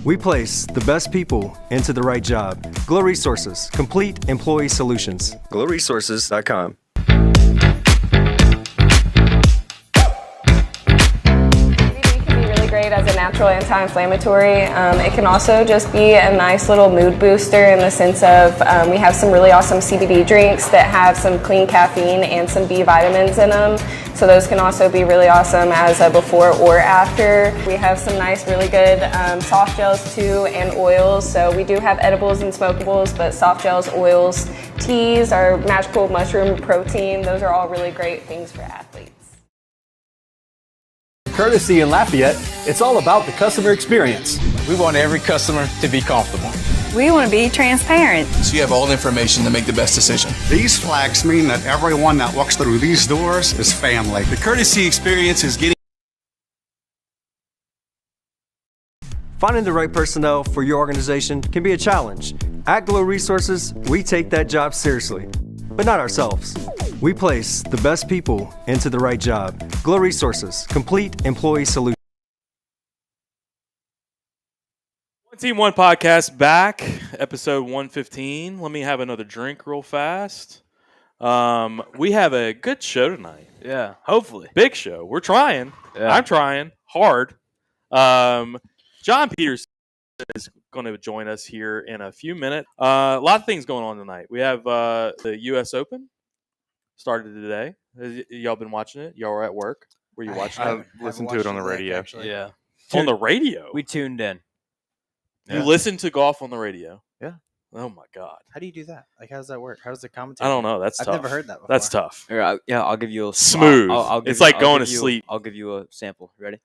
We place the best people into the right job. Glow Resources, complete employee solutions. GlowResources.com. Great as a natural anti-inflammatory. It can also just be a nice little mood booster in the sense of we have some really awesome CBD drinks that have some clean caffeine and some B vitamins in them. So those can also be really awesome as a before or after. We have some nice, really good soft gels too and oils. So we do have edibles and smokables, but soft gels, oils, teas, our magical mushroom protein, those are all really great things for athletes. Courtesy in Lafayette, it's all about the customer experience. We want every customer to be comfortable. We want to be transparent. So you have all the information to make the best decision. These flags mean that everyone that walks through these doors is family. The courtesy experience is getting... Finding the right personnel for your organization can be a challenge. At Glow Resources, we take that job seriously, but not ourselves. We place the best people into the right job. Glow Resources, complete employee solution. One Team One Podcast back, episode 115. Let me have another drink real fast. We have a good show tonight. Yeah, hopefully. Big show. We're trying. Yeah. I'm trying hard. John Peterson is going to join us here in a few minutes. A lot of things going on tonight. We have the U.S. Open. Started today. Y'all been watching it? Y'all were at work? Were you watching it? I listened to it on the radio. Actually. Yeah. On the radio? We tuned in. You listen to golf on the radio? Yeah. Oh, my God. How do you do that? Like, how does that work? How does the commentary? I don't know. That's I've tough. never heard that before. That's tough. Here, I'll give you a smooth. I'll give it's you, like I'll going give to you, sleep. I'll give you a sample. Ready?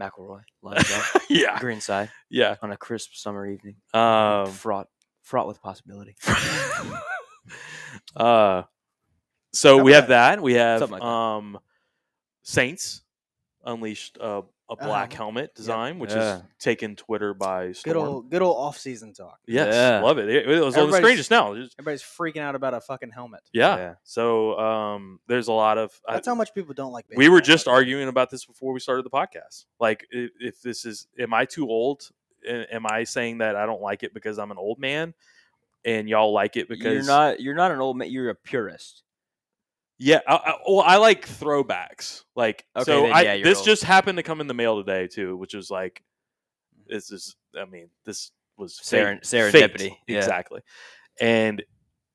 McElroy, lines up, Yeah. green side, Yeah. on a crisp summer evening, fraught with possibility. So we have that. We have Something like Saints unleashed a black helmet design, which has taken Twitter by storm. Good old off-season talk. Yes, Yeah. love it. It was on the screen just now. Everybody's freaking out about a fucking helmet. Yeah. So there's a lot of. That's how much people don't like baseball. We were just arguing about this before we started the podcast. Like, if this is, am I too old? Am I saying that I don't like it because I'm an old man, and y'all like it because You're not an old man. You're a purist. Yeah, I like throwbacks. Like, Okay, so then, this old. just happened to come in the mail today too, which is like, this was serendipity. fate. Yeah. Exactly. And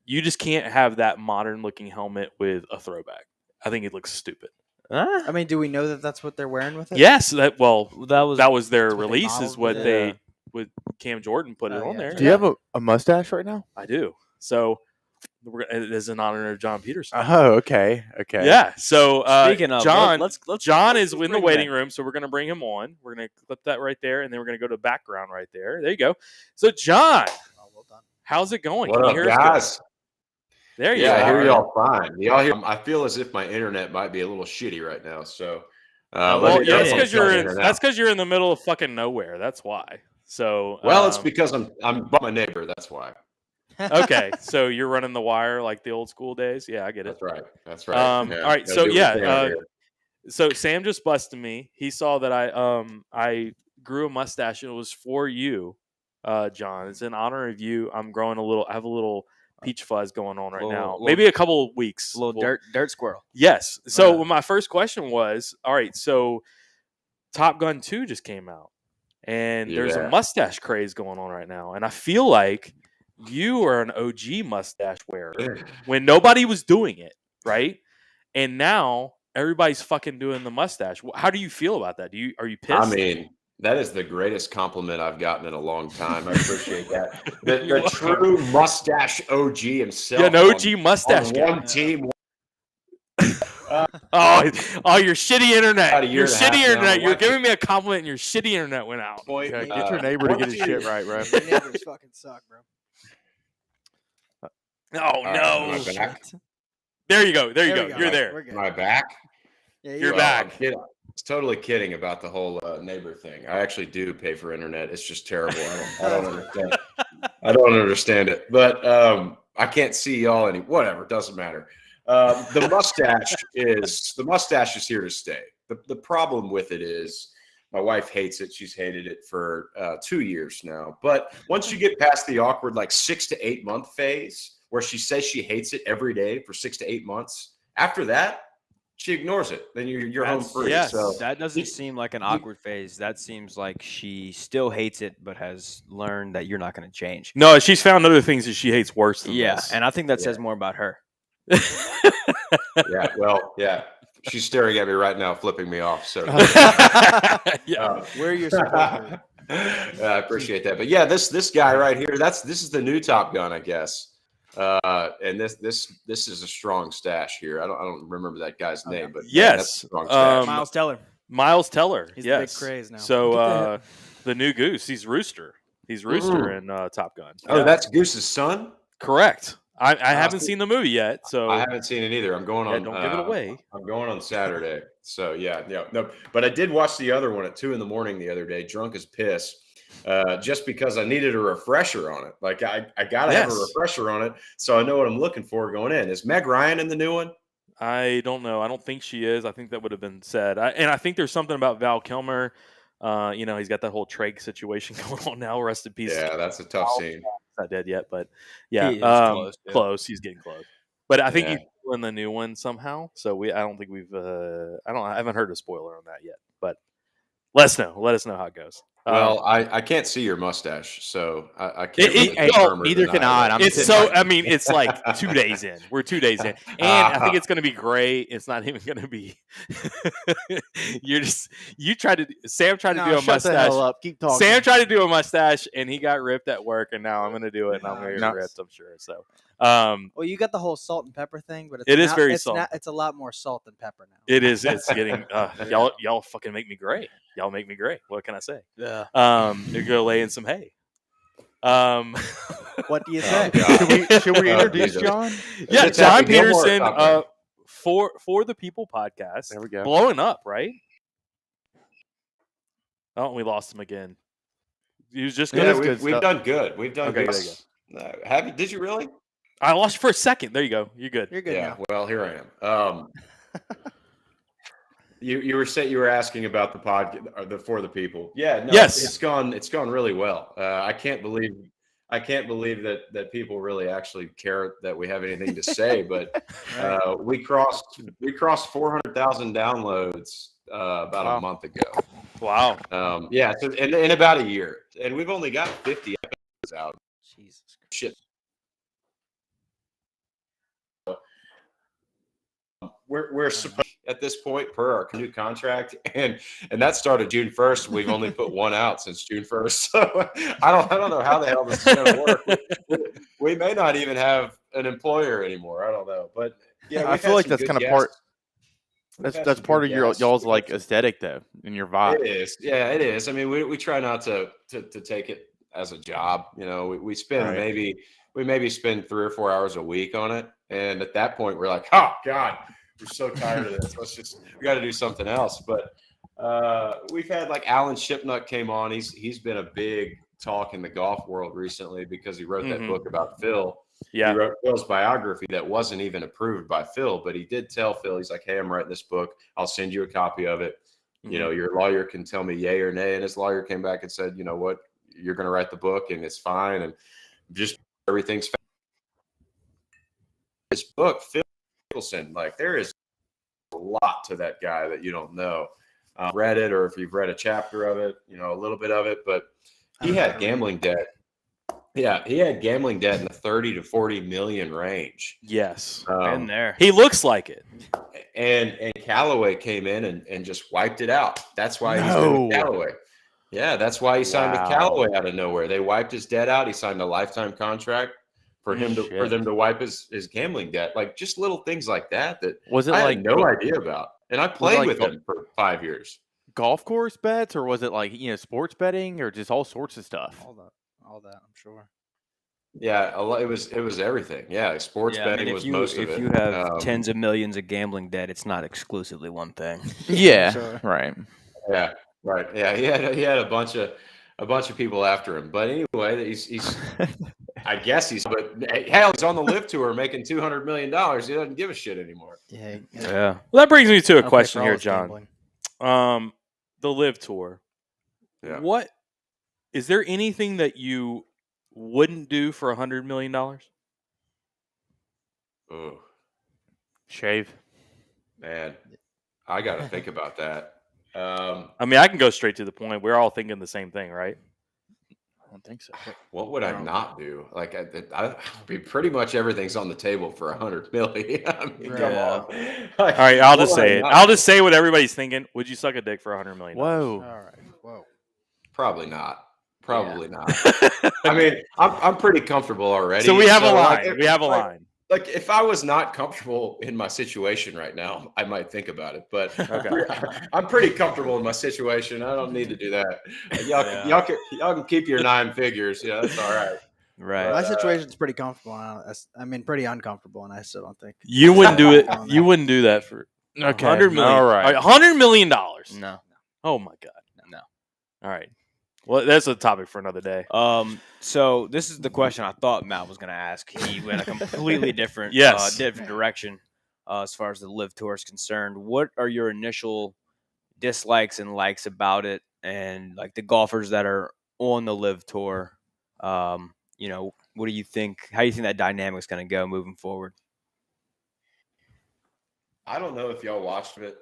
you just can't have that modern looking helmet with a throwback. I think it looks stupid. I mean, do we know that that's what they're wearing with it? Yes, that was their what they release. modeled Is what with it. they with Cam Jordan put it on there. Do you have a mustache right now? I do. So it is in honor of John Peterson. Oh, okay. Yeah. So Speaking of, John, let's John is let's in the bring him waiting in. room, so we're going to bring him on. We're going to clip that right there, and then we're going to go to the background right there. There you go. So, John, Well done. how's it going? What Can up, you hear us guys? good? There you Yeah, are. I hear y'all fine. Y'all hear? I feel as if my internet might be a little shitty right now. So, Well, yeah, that's because you're in the middle of fucking nowhere. That's why. So, well, it's because I'm by my neighbor. That's why. Okay, so you're running the wire like the old school days. Yeah, I get it. That's right. That's right. All right. Gotta So do what we can here. so Sam just busted me. He saw that I grew a mustache, and it was for you, John. It's in honor of you. I have a little peach fuzz going on right now. Maybe a couple of weeks. A little dirt squirrel. Yes. So my first question was, all right, so Top Gun 2 just came out, and there's a mustache craze going on right now, and I feel like you are an OG mustache wearer when nobody was doing it, right? And now everybody's fucking doing the mustache. How do you feel about that? Are you pissed? I mean, that is the greatest compliment I've gotten in a long time. I appreciate that. The true mustache OG himself. Yeah, an OG mustache guy. One team. Oh, your shitty internet. Your shitty internet. You're Watch giving me a compliment, and your shitty internet went out. Boy, get your neighbor to get his shit right, bro. Your neighbors fucking suck, bro. Oh, no. Am I back? There you go. There we go. You're there. We're good. Am I back? Yeah, You're Oh, back. I was totally kidding about the whole neighbor thing. I actually do pay for internet. It's just terrible. I don't understand. I don't understand it. But I can't see y'all any. Whatever, doesn't matter. The mustache is here to stay. The problem with it is My wife hates it. She's hated it for 2 years now. But once you get past the awkward, like 6 to 8 month phase, where she says she hates it every day for 6 to 8 months, after that, she ignores it. Then you're home free. Yes, So that doesn't seem like an awkward phase. That seems like she still hates it, but has learned that you're not going to change. No, she's found other things that she hates worse than this. And I think that says more about her. Yeah, well, yeah. She's staring at me right now, flipping me off. So Where you're supposed to. I appreciate that. But yeah, this guy right here, this is the new Top Gun, I guess. And this is a strong stash here. I don't remember that guy's name, but yes, that's a strong stash. Miles Teller. Miles Teller. He's yes. the big craze now. So the new Goose. He's Rooster. He's Rooster in Top Gun. Oh, that's Goose's son? Correct. I haven't seen the movie yet, so I haven't seen it either. I'm going on. Don't give it away. I'm going on Saturday. So no. But I did watch the other one at 2 a.m. the other day, drunk as piss, just because I needed a refresher on it. Like I gotta have a refresher on it, so I know what I'm looking for going in. Is Meg Ryan in the new one? I don't know. I don't think she is. I think that would have been said. And I think there's something about Val Kilmer. He's got that whole Treg situation going on now. Rest in peace. Yeah, that's a tough scene. Not dead yet, but yeah, close. He's getting close. But I think he's in the new one somehow. So I don't think we've. I haven't heard a spoiler on that yet. But let us know. Let us know how it goes. Well, I can't see your mustache, so I can't. Neither can I. It's like 2 days in. We're 2 days in, and I think it's going to be gray. It's not even going to be. Sam tried to do a mustache. The hell up. Keep talking. Sam tried to do a mustache, and he got ripped at work, and now I'm going to do it, and I'm going to get ripped. I'm sure. So, well, you got the whole salt and pepper thing, but it's very salt. It's a lot more salt than pepper now. It is. It's getting. Y'all fucking make me gray. Y'all make me gray. What can I say? Yeah. You're gonna lay in some hay. What do you say? Should we introduce John? Yeah, John Peterson. For the People podcast. There we go. Blowing up, right? Oh, we lost him again. He was just good. We've done good. We've done good. Have you? Did you really? I lost you for a second. There you go. You're good. You're good. Yeah. Now. Well, here I am. You were asking about the pod or For the People. Yeah. No, yes. It's gone really well. I can't believe that people really actually care that we have anything to say. But we crossed 400,000 downloads about a month ago. Wow. Yeah. So in about a year, and we've only got 50 episodes out. Jesus Christ. Shit. We're supposed at this point per our new contract, and that started June 1st. We've only put one out since June 1st, so I don't know how the hell this is going to work. We may not even have an employer anymore. I don't know, but yeah, I feel like that's kind of part. That's part of y'all's like aesthetic though, in your vibe. It is, yeah, it is. I mean, we try not to take it as a job. You know, we spend maybe spend 3 or 4 hours a week on it, and at that point, we're like, oh God. We're so tired of this. We got to do something else. But we've had like Alan Shipnuck came on. He's been a big talk in the golf world recently because he wrote that book about Phil. Yeah. He wrote Phil's biography that wasn't even approved by Phil, but he did tell Phil, he's like, hey, I'm writing this book. I'll send you a copy of it. You know, your lawyer can tell me yay or nay. And his lawyer came back and said, you know what, you're going to write the book and it's fine. And just everything's fine. This book, Phil Peterson, like there is a lot to that guy that you don't know. Read it, or if you've read a chapter of it, you know, a little bit of it, but he had gambling debt. Yeah, he had gambling debt in the 30 to 40 million range. Yes. Been there. He looks like it. And Callaway came in and just wiped it out. That's why he's with Callaway. Yeah, that's why he signed with Callaway out of nowhere. They wiped his debt out. He signed a lifetime contract for them to wipe his gambling debt. Like just little things like that was it I like had no idea about. And I played with him for 5 years. Golf course bets, or was it like sports betting, or just all sorts of stuff? All that, I'm sure. Yeah, it was everything. Yeah, sports betting was most of it. If you have tens of millions of gambling debt, it's not exclusively one thing. Yeah, Sure. right. Yeah, right. Yeah, he had a bunch of people after him. But anyway, he's I guess he's on the LIV Tour making $200 million. He doesn't give a shit anymore. Yeah. Well, that brings me to a question here, John. The LIV Tour. Yeah. What is there anything that you wouldn't do for $100 million? Oh, Shave. man, I got to think about that. I mean, I can go straight to the point. We're all thinking the same thing, right? I don't think so. What would I not do? Like, I mean, pretty much everything's on the table for $100 million. I mean, come on. Like, All right, I'll what just would I say it. not I'll do? just say what everybody's thinking. Would you suck a dick for $100 million? Whoa. All right. Whoa. Probably not. Probably not. I mean, I'm pretty comfortable already. So we have a like, line. We have a line. Like, if I was not comfortable in my situation right now, I might think about it. But I'm pretty comfortable in my situation. I don't need to do that. Y'all can keep your 9 figures. Yeah, that's all right. Right. My situation's pretty comfortable. I mean, pretty uncomfortable, and I still don't think You wouldn't do it. You wouldn't do that for $100 million. All right. $100 million. No. Oh my God. No. All right. Well, that's a topic for another day. So this is the question I thought Matt was going to ask. He went a completely different, different direction as far as the LIV Tour is concerned. What are your initial dislikes and likes about it, and like the golfers that are on the LIV Tour? You know, what do you think? How do you think that dynamic is going to go moving forward? I don't know if y'all watched it.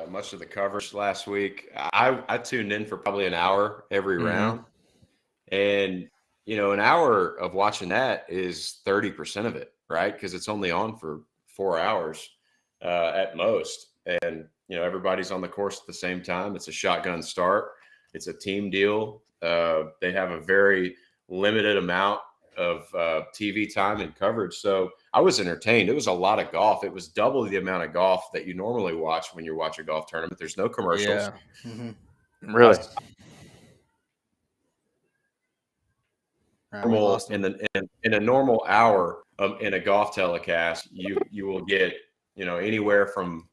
Much of the coverage last week. I tuned in for probably an hour every round. And, you know, an hour of watching that is 30% of it, right? Because it's only on for 4 hours at most. And, you know, everybody's on the course at the same time. It's a shotgun start. It's a team deal. They have a very limited amount of TV time and coverage. So I was entertained. It was a lot of golf. It was double the amount of golf that you normally watch when you watch a golf tournament. There's no commercials. Yeah. Really? Normal in a normal hour in a golf telecast, you will get, you know, anywhere from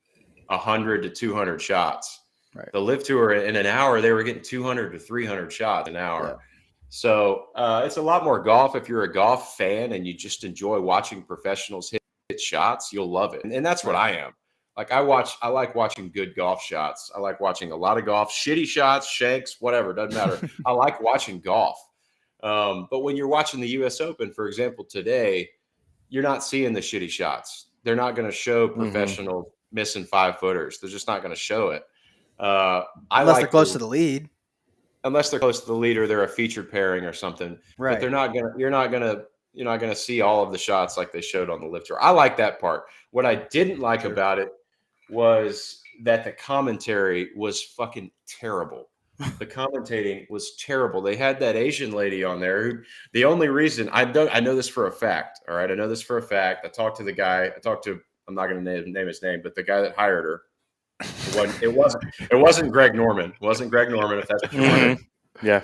100 to 200 shots. Right. The LIV Tour in an hour, they were getting 200 to 300 shots an hour. Yeah. So it's a lot more golf. If you're a golf fan and you just enjoy watching professionals hit shots, you'll love it. And that's what I am. Like I like watching good golf shots. I like watching a lot of golf, shitty shots, shanks, whatever, doesn't matter. I like watching golf. But when you're watching the US Open, for example, today, you're not seeing the shitty shots. They're not going to show professionals missing 5-footers. They're just not going to show it. Unless they're close to the lead. Unless they're close to the lead or they're a featured pairing or something. Right. But you're not gonna see all of the shots like they showed on the LIV Tour. I like that part. What I didn't like about it was that the commentary was fucking terrible. The commentating was terrible. They had that Asian lady on there who the only reason I know this for a fact. All right. I know this for a fact. I talked to the guy. I'm not going to name his name, but the guy that hired her. It wasn't Greg Norman. It wasn't Greg Norman, if that's what you wanted. Yeah.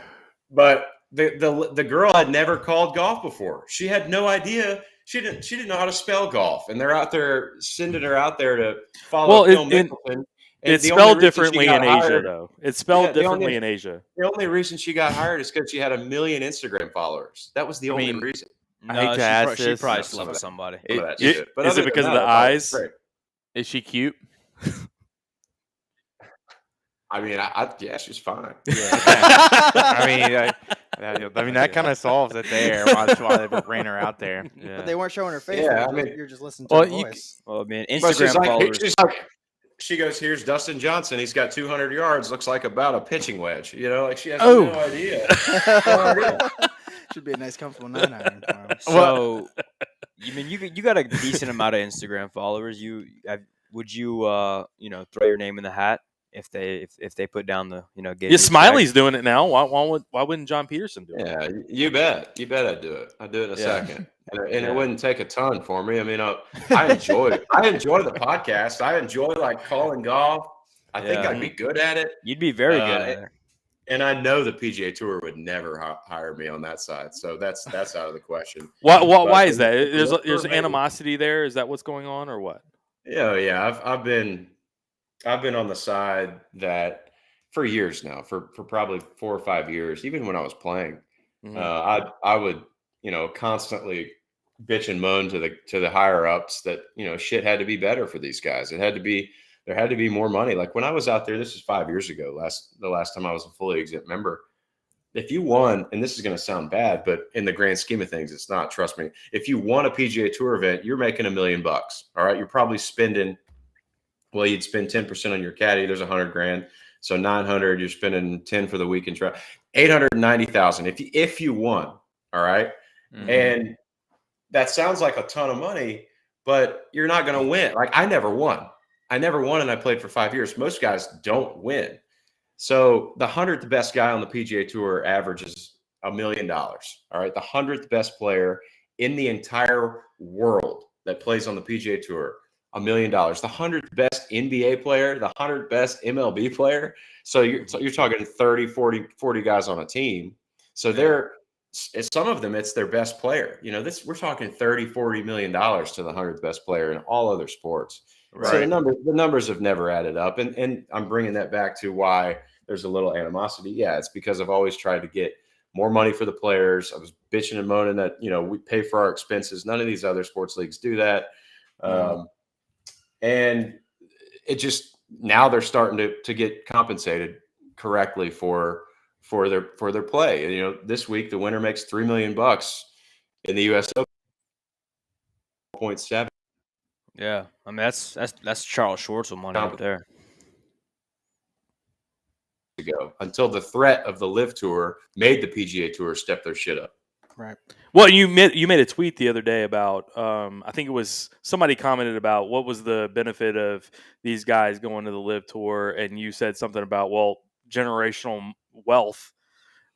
But the girl had never called golf before. She had no idea. She didn't know how to spell golf. And they're out there sending her out there to follow Phil Mickelson. It's spelled differently in Asia, though. It's spelled differently in Asia. The only reason she got hired is because she had 1 million Instagram followers. That was the only reason. I hate to ask this. She probably slept with somebody. Is it because of the eyes? Is she cute? I mean, yeah, she's fine. Yeah. I mean, that kind of solves it there. That's why they ran her out there. Yeah. But they weren't showing her face. Yeah, you're just listening to her voice. Well, I mean, Instagram followers. She goes, "Here's Dustin Johnson. He's got 200 yards. Looks like about a pitching wedge." You know, like she has no idea. Should be a nice, comfortable 9-iron. So, I mean, you got a decent amount of Instagram followers. Would you throw your name in the hat if they put down the Smiley's doing it now. Why wouldn't John Peterson do it? Yeah, you bet I'd do it. I'd do it in a second, and it wouldn't take a ton for me. I mean, I enjoy the podcast. I enjoy like calling golf. I think I'd be good at it. You'd be very good at it. And I know the PGA Tour would never hire me on that side, so that's out of the question. Why is that? There's animosity there. Is that what's going on, or what? Yeah. I've been on the side that for years now, for probably 4 or 5 years, even when I was playing, I would constantly bitch and moan to the higher ups that shit had to be better for these guys. It had to be There had to be more money. Like when I was out there, this is 5 years ago, the last time I was a fully exempt member. If you won, and this is going to sound bad, but in the grand scheme of things, it's not, trust me. If you won a PGA Tour event, you're making $1 million. All right. You're probably spending, well, you'd spend 10% on your caddy. There's $100,000. So 900, you're spending 10 for the weekend trial, 890,000 if you won. All right. Mm-hmm. And that sounds like a ton of money, but you're not going to win. Like I never won. And I played for 5 years. Most guys don't win. So the 100th best guy on the PGA Tour averages $1 million. All right. The 100th best player in the entire world that plays on the PGA Tour, $1 million. The 100th best NBA player, the 100th best MLB player. So you're talking 30, 40 guys on a team. So some of them, it's their best player. You know, we're talking $30, $40 million to the 100th best player in all other sports. Right. So the numbers have never added up. And I'm bringing that back to why there's a little animosity. Yeah, it's because I've always tried to get more money for the players. I was bitching and moaning that, you know, we pay for our expenses. None of these other sports leagues do that. And it just, now they're starting to get compensated correctly for their play. And, you know, this week the winner makes $3 million in the US Open. 0.7. Yeah, I mean that's Charles Schwartzel money up there. Ago until the threat of the LIV Tour made the PGA Tour step their shit up. Right. Well, you made a tweet the other day about I think it was somebody commented about what was the benefit of these guys going to the LIV Tour, and you said something about, well, generational wealth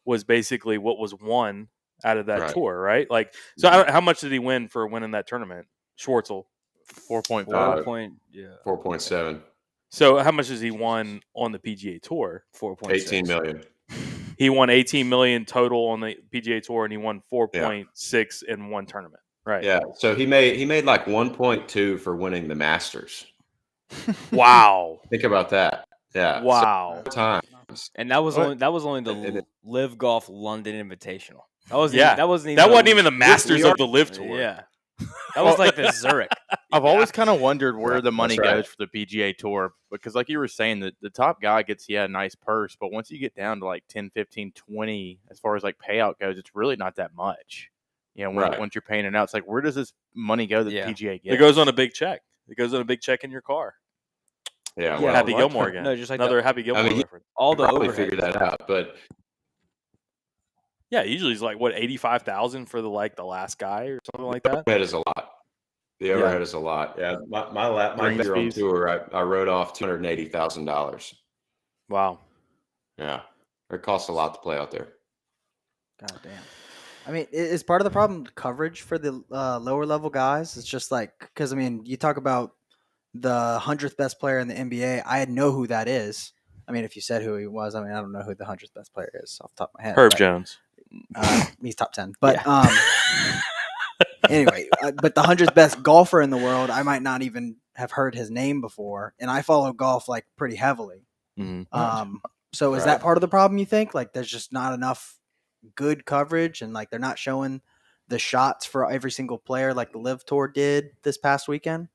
was basically what was won out of that tour, right? Like, so how much did he win for winning that tournament, Schwartzel? 4.5. 4.7. So how much has he won on the PGA Tour? 4.6. 18 million. He won 18 million total on the PGA Tour, and he won 4.6 in one tournament. Right. Yeah. So he made like 1.2 for winning the Masters. Wow. Think about that. Yeah. Wow. So times. And that was only the LIV Golf London Invitational. That wasn't even the Masters of the LIV Tour. Yeah. That was like the Zurich. I've always kind of wondered where the money goes for the PGA Tour, because like you were saying, the top guy gets a nice purse, but once you get down to like 10, 15, 20, as far as like payout goes, it's really not that much. You know, once you're paying it out, it's like, where does this money go that the PGA gets? It goes on a big check. It goes on a big check in your car. Yeah. Well, Happy Gilmore again. No, just like another Happy Gilmore reference. All the probably overhead. figure that out, but yeah, usually it's like what, 85,000 for the last guy or something like that. That is a lot. The overhead is a lot. Yeah, my year on tour, I wrote off $280,000. Wow. Yeah, it costs a lot to play out there. God damn. I mean, is part of the problem coverage for the lower level guys? It's just like, because I mean, you talk about the 100th best player in the NBA. I know who that is. I mean, if you said who he was, I mean, I don't know who the 100th best player is off the top of my head. Herb Jones. He's top 10. But anyway, but the 100th best golfer in the world, I might not even have heard his name before. And I follow golf like pretty heavily. Mm-hmm. So is that part of the problem, you think? Like there's just not enough good coverage, and like they're not showing the shots for every single player like the LIV Tour did this past weekend?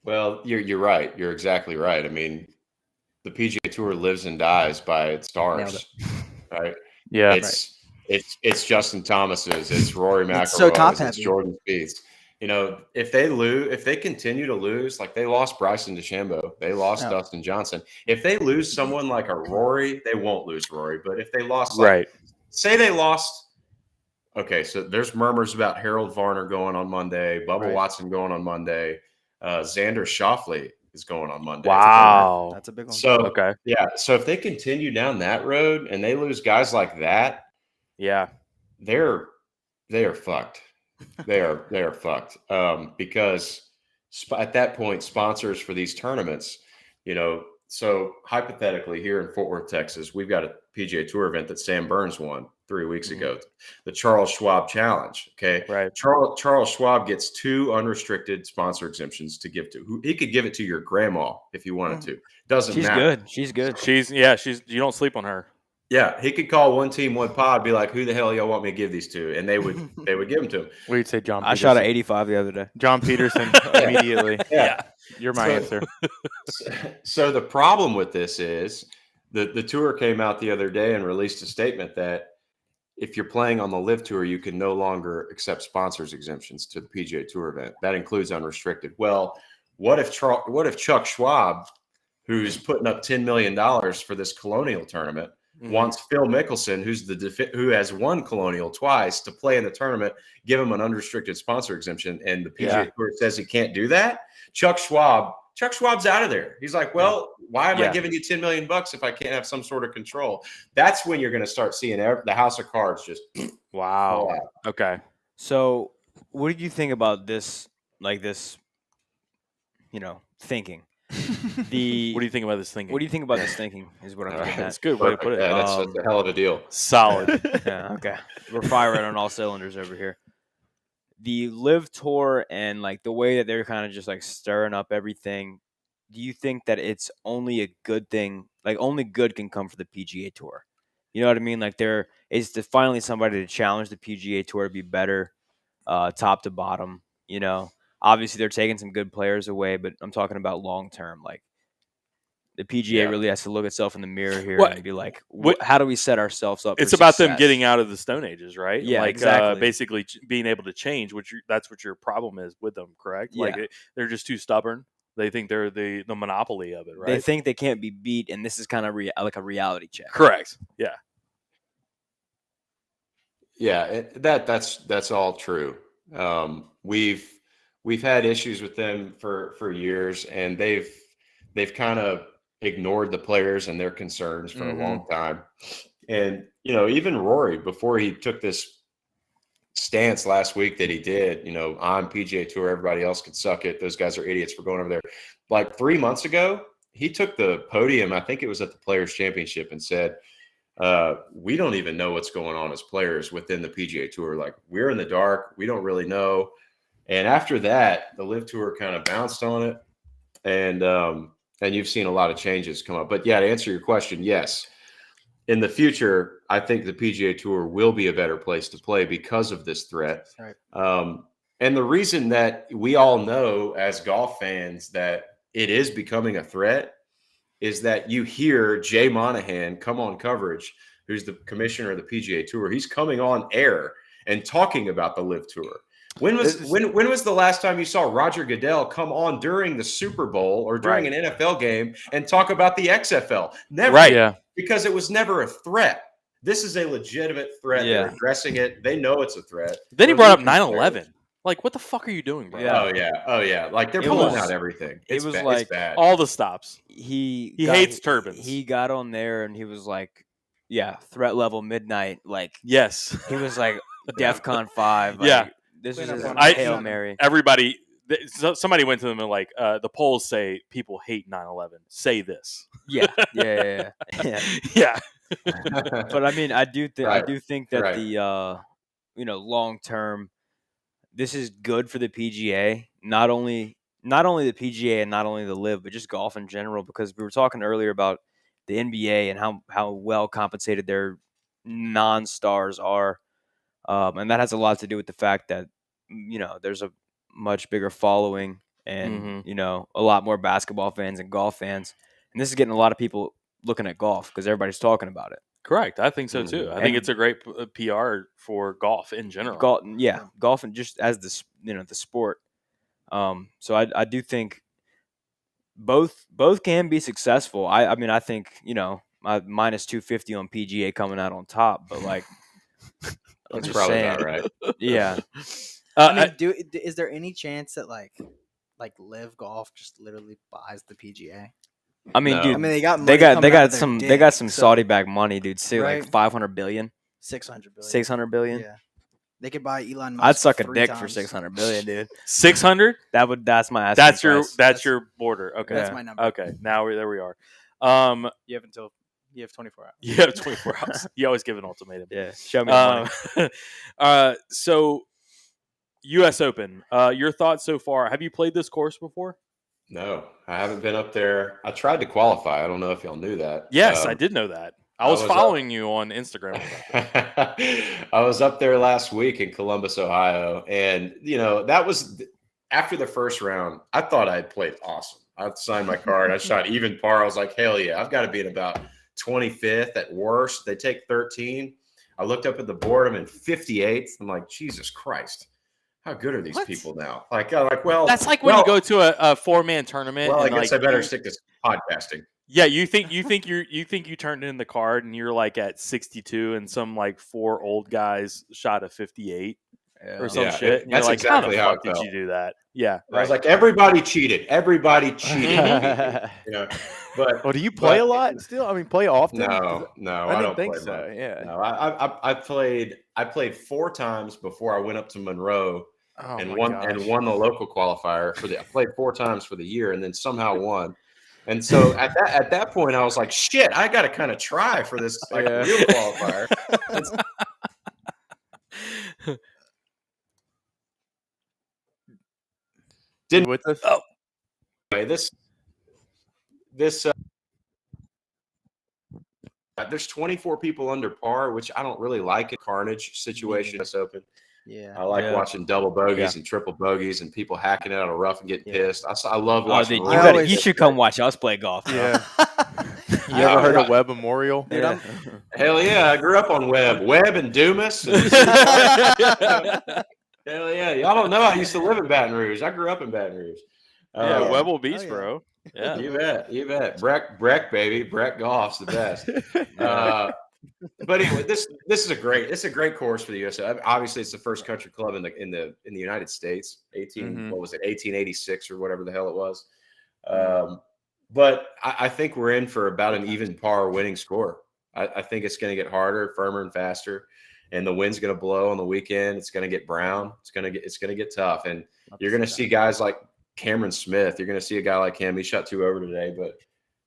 Well, you're right. You're exactly right. I mean, the PGA Tour lives and dies by its stars, right? Yeah, it's Justin Thomas's, it's Rory McIlroy's, so top heavy. It's Jordan Spieth's. You know, if they continue to lose, like they lost Bryson DeChambeau, they lost Dustin Johnson. If they lose someone like a Rory, they won't lose Rory. But if they lost, say they lost. Okay, so there's murmurs about Harold Varner going on Monday, Bubba Watson going on Monday, Xander Schauffele is going on Monday. Wow, that's a big one. So so if they continue down that road and they lose guys like that, they are fucked. They are fucked because at that point, sponsors for these tournaments, you know. So hypothetically, here in Fort Worth, Texas, we've got a PGA Tour event that Sam Burns won 3 weeks ago, the Charles Schwab Challenge. Okay, right. Charles Schwab gets 2 unrestricted sponsor exemptions to give to. He could give it to your grandma if you wanted to. Doesn't matter. She's good. She's you don't sleep on her. Yeah, he could call one team, one pod, be like, "Who the hell y'all want me to give these to?" And they would give them to him. We'd say John. I Peterson. shot at 85 the other day. John Peterson immediately. Yeah. You're my answer. So the problem with this is the tour came out the other day and released a statement that if you're playing on the LIV Tour, you can no longer accept sponsors exemptions to the PGA Tour event. That includes unrestricted. Well, what if Chuck Schwab, who's putting up $10 million for this Colonial tournament, wants Phil Mickelson, who has won Colonial twice, to play in the tournament, give him an unrestricted sponsor exemption, and the PGA Tour says he can't do that? Chuck Schwab's out of there. He's like, well, why am I giving you $10 million if I can't have some sort of control? That's when you're going to start seeing the house of cards just wow. Okay. So, what do you think about this? Like this, thinking. What do you think about this thinking? What do you think about this thinking? Is what I'm getting at. That's a good way to put it. Yeah, that's a hell of a deal. Solid. Yeah. Okay. We're firing on all cylinders over here. The LIV Tour and like the way that they're kind of just like stirring up everything. Do you think that it's only a good thing? Like only good can come for the PGA Tour. You know what I mean? Like there is finally somebody to challenge the PGA Tour to be better, top to bottom. Obviously they're taking some good players away, but I'm talking about long term. Like the PGA really has to look itself in the mirror here and be like, how do we set ourselves up? It's for about success? them getting out of the Stone Ages, right? Yeah, like exactly. basically being able to change. That's what your problem is with them, correct? Yeah. Like they're just too stubborn. They think they're the monopoly of it, right? They think they can't be beat, and this is kind of like a reality check. Correct. Yeah. Yeah, that's all true. We've had issues with them for years, and they've kind of ignored the players and their concerns for a long time. And even Rory, before he took this stance last week that he did, I'm PGA Tour, everybody else can suck it. Those guys are idiots for going over there. Like 3 months ago, he took the podium, I think it was at the Players Championship, and said, we don't even know what's going on as players within the PGA Tour. Like, we're in the dark. We don't really know. And after that, the LIV Tour kind of bounced on it. And you've seen a lot of changes come up. But yeah, to answer your question, yes. In the future, I think the PGA Tour will be a better place to play because of this threat. Right. And the reason that we all know as golf fans that it is becoming a threat is that you hear Jay Monahan come on coverage, who's the commissioner of the PGA Tour. He's coming on air and talking about the LIV Tour. When was the last time you saw Roger Goodell come on during the Super Bowl or during an NFL game and talk about the XFL? Never. Right. Yeah. Because it was never a threat. This is a legitimate threat. Yeah. They're addressing it. They know it's a threat. Then he brought up 9/11. Like, what the fuck are you doing, bro? Yeah. Oh yeah. Like they're pulling out everything. It's bad. All the stops. He hates turbans. He got on there and he was like, threat level midnight. Like, yes. He was like DEFCON 5. Like, yeah. This is Hail Mary. Everybody, somebody went to them and like, the polls say people hate 9/11. Say this. Yeah. Yeah. But I mean, I do think that the long term, this is good for the PGA. Not only the PGA and not only the LIV, but just golf in general. Because we were talking earlier about the NBA and how well compensated their non-stars are, and that has a lot to do with the fact that there's a much bigger following and a lot more basketball fans and golf fans, and this is getting a lot of people looking at golf because everybody's talking about it. Correct. I think so too. I think it's a great PR for golf in general. Golf and just as the sport. So I do think both can be successful. I mean I think minus 250 on PGA coming out on top, but like that's probably not right. Yeah. I mean, is there any chance that like LIV Golf just literally buys the PGA? I mean, No. dude, I mean, they got money they got coming out of their some dick, Saudi back money, dude. See, Right. like 500 billion, 600 billion. 600 billion. Yeah, they could buy Elon Musk. I'd suck a 3 dick times. for 600 billion, dude. 600? That's my asking That's your border. Okay, That's my number. Okay, now there we are. You have 24 hours. You have 24 hours. You always give an ultimatum. Yeah, show me the money. So, U.S. Open. Your thoughts so far? Have you played this course before? No, I haven't been up there. I tried to qualify. I don't know if y'all knew that. Yes, I did know that. I was following you on Instagram. I was up there last week in Columbus, Ohio, and that was after the first round. I thought I had played awesome. I signed my card. I shot even par. I was like, hell yeah, I've got to be in about 25th at worst. They take 13. I looked up at the board. I'm in 58th. I'm like, Jesus Christ, how good are these people now? Well, that's like when you go to a 4-man tournament. Well, and I guess I better stick to podcasting. Yeah, you think you turned in the card and you're like at 62 and some like 4 old guys shot a 58 or some shit. And That's you're like, exactly how how the fuck did you do that? Yeah, I was like, everybody cheated. Everybody cheated. But do you play a lot still? I mean, play often? No, I don't think play so. much. Yeah, no, I played 4 times before I went up to Monroe and won the local qualifier for I played 4 times for the year and then somehow won. And so at that point, I was like, shit, I got to kind of try for this real qualifier. Didn't with us? Oh, anyway, this there's 24 people under par, which I don't really like a carnage situation. This open. Yeah, I like watching double bogeys and triple bogeys and people hacking it out of rough and getting pissed. I love watching. You should come watch us play golf. Yeah. You ever heard of Webb Memorial? Dude, hell yeah, I grew up on Webb and Dumas. And hell yeah, y'all don't know I used to live in Baton Rouge. I grew up in Baton Rouge. Webble Beast, bro. Yeah, you bet. Breck, baby, Breck golf's the best. But anyway, this is a great course for the USA. Obviously, it's the first country club in the United States. What was it, 1886 or whatever the hell it was. But I think we're in for about an even par winning score. I think it's going to get harder, firmer, and faster, and the wind's going to blow on the weekend. It's going to get brown. It's going to get tough, and you're going to see guys like Cameron Smith. You're going to see a guy like him. He shot 2 over today, but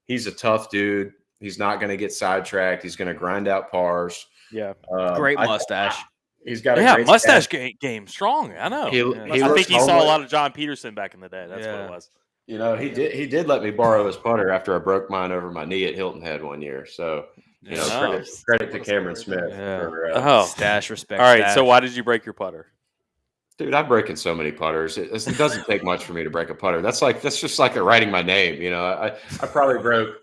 he's a tough dude. He's not going to get sidetracked. He's going to grind out pars. Yeah, great mustache. He's got a great mustache game strong. I know. I think he saw a lot of John Peterson back in the day. That's what it was. He did let me borrow his putter after I broke mine over my knee at Hilton Head one year. So credit to Cameron Smith. For, stash respect. All right. Stash. So why did you break your putter? Dude, I'm breaking so many putters. It doesn't take much for me to break a putter. That's just like writing my name. I probably broke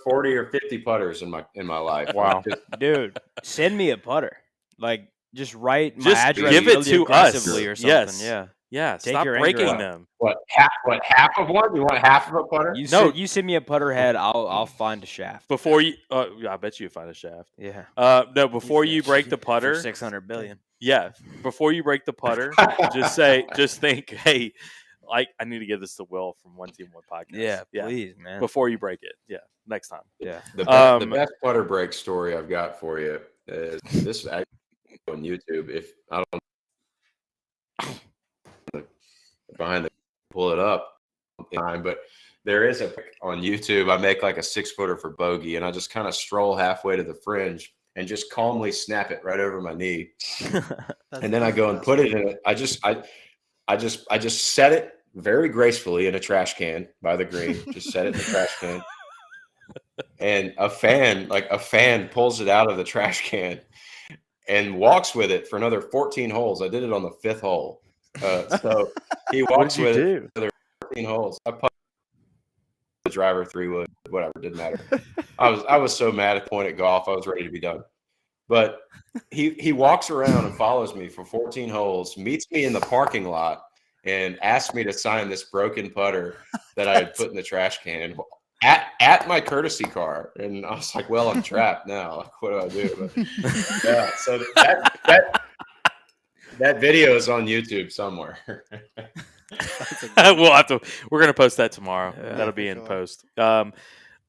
40 or 50 putters in my life. Wow, dude, send me a putter. Like, just write my address. Give it to us or something. Yes. Yeah. Stop breaking them. What half of one? You want half of a putter? You send me a putter head. I'll find a shaft before you. I bet you find a shaft. Yeah. No, before you break the putter, for $600 billion. Yeah. Before you break the putter, just think, hey, I need to give this to Will from One Team One Podcast. Yeah, please, man. Before you break it, next time. Yeah. The best putter break story I've got for you is this on YouTube. If I don't behind the pull it up time, but there is on YouTube. I make like a 6-footer for bogey, and I just kind of stroll halfway to the fringe and just calmly snap it right over my knee, and then I go and put it in it. I just set it very gracefully in a trash can by the green. Just set it in the trash can, and a fan pulls it out of the trash can and walks with it for another 14 holes. I did it on the 5th hole. So he walks with it for another 14 holes. I put the driver 3-wood, whatever, didn't matter. I was so mad at the point at golf. I was ready to be done. But he walks around and follows me for 14 holes, meets me in the parking lot, and asked me to sign this broken putter that I had put in the trash can at my courtesy car. And I was like, well, I'm trapped now. Like, what do I do? But, yeah, so that video is on YouTube somewhere. We're gonna post that tomorrow. That'll be in post. All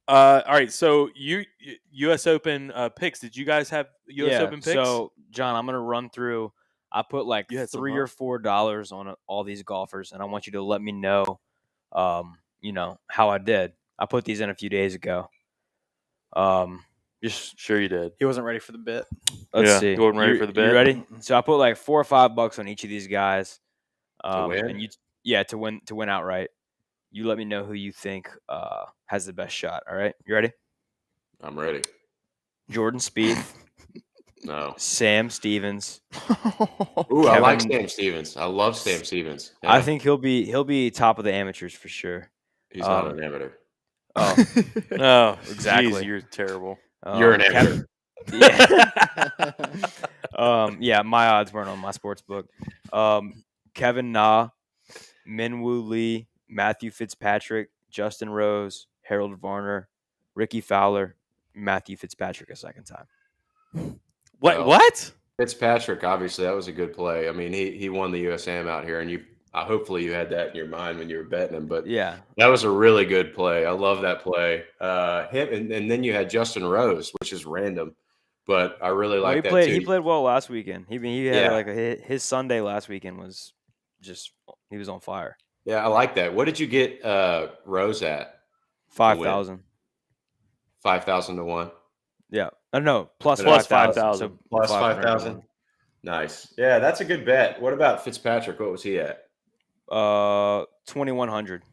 right. So U.S. Open picks. Did you guys have U.S. Open picks? So John, I'm gonna run through. I put like $3 or $4 on all these golfers, and I want you to let me know, how I did. I put these in a few days ago. Just sure you did. He wasn't ready for the bit. Let's see. You wasn't ready for the bit. You ready? So I put like $4 or $5 on each of these guys. To win? And to win outright. You let me know who you think has the best shot. All right, you ready? I'm ready. Jordan Spieth. No. Sam Stevens. Ooh, I like Sam Stevens. I love Sam Stevens. Yeah. I think he'll be top of the amateurs for sure. He's not an amateur. Oh, exactly. Geez, you're terrible. You're an amateur. Yeah, my odds weren't on my sports book. Kevin Na, Minwoo Lee, Matthew Fitzpatrick, Justin Rose, Harold Varner, Ricky Fowler, Matthew Fitzpatrick a second time. What? Fitzpatrick, obviously, that was a good play. I mean, he won the USAM out here, and hopefully you had that in your mind when you were betting him. But yeah, that was a really good play. I love that play. Him and then you had Justin Rose, which is random, but I really like that too. He played well last weekend. He had his Sunday last weekend was just he was on fire. Yeah, I like that. What did you get Rose at? 5,000. 5,000 to 1. Yeah. No, plus 5,000. So plus 5,000. Nice. Yeah, that's a good bet. What about Fitzpatrick? What was he at? 2,100.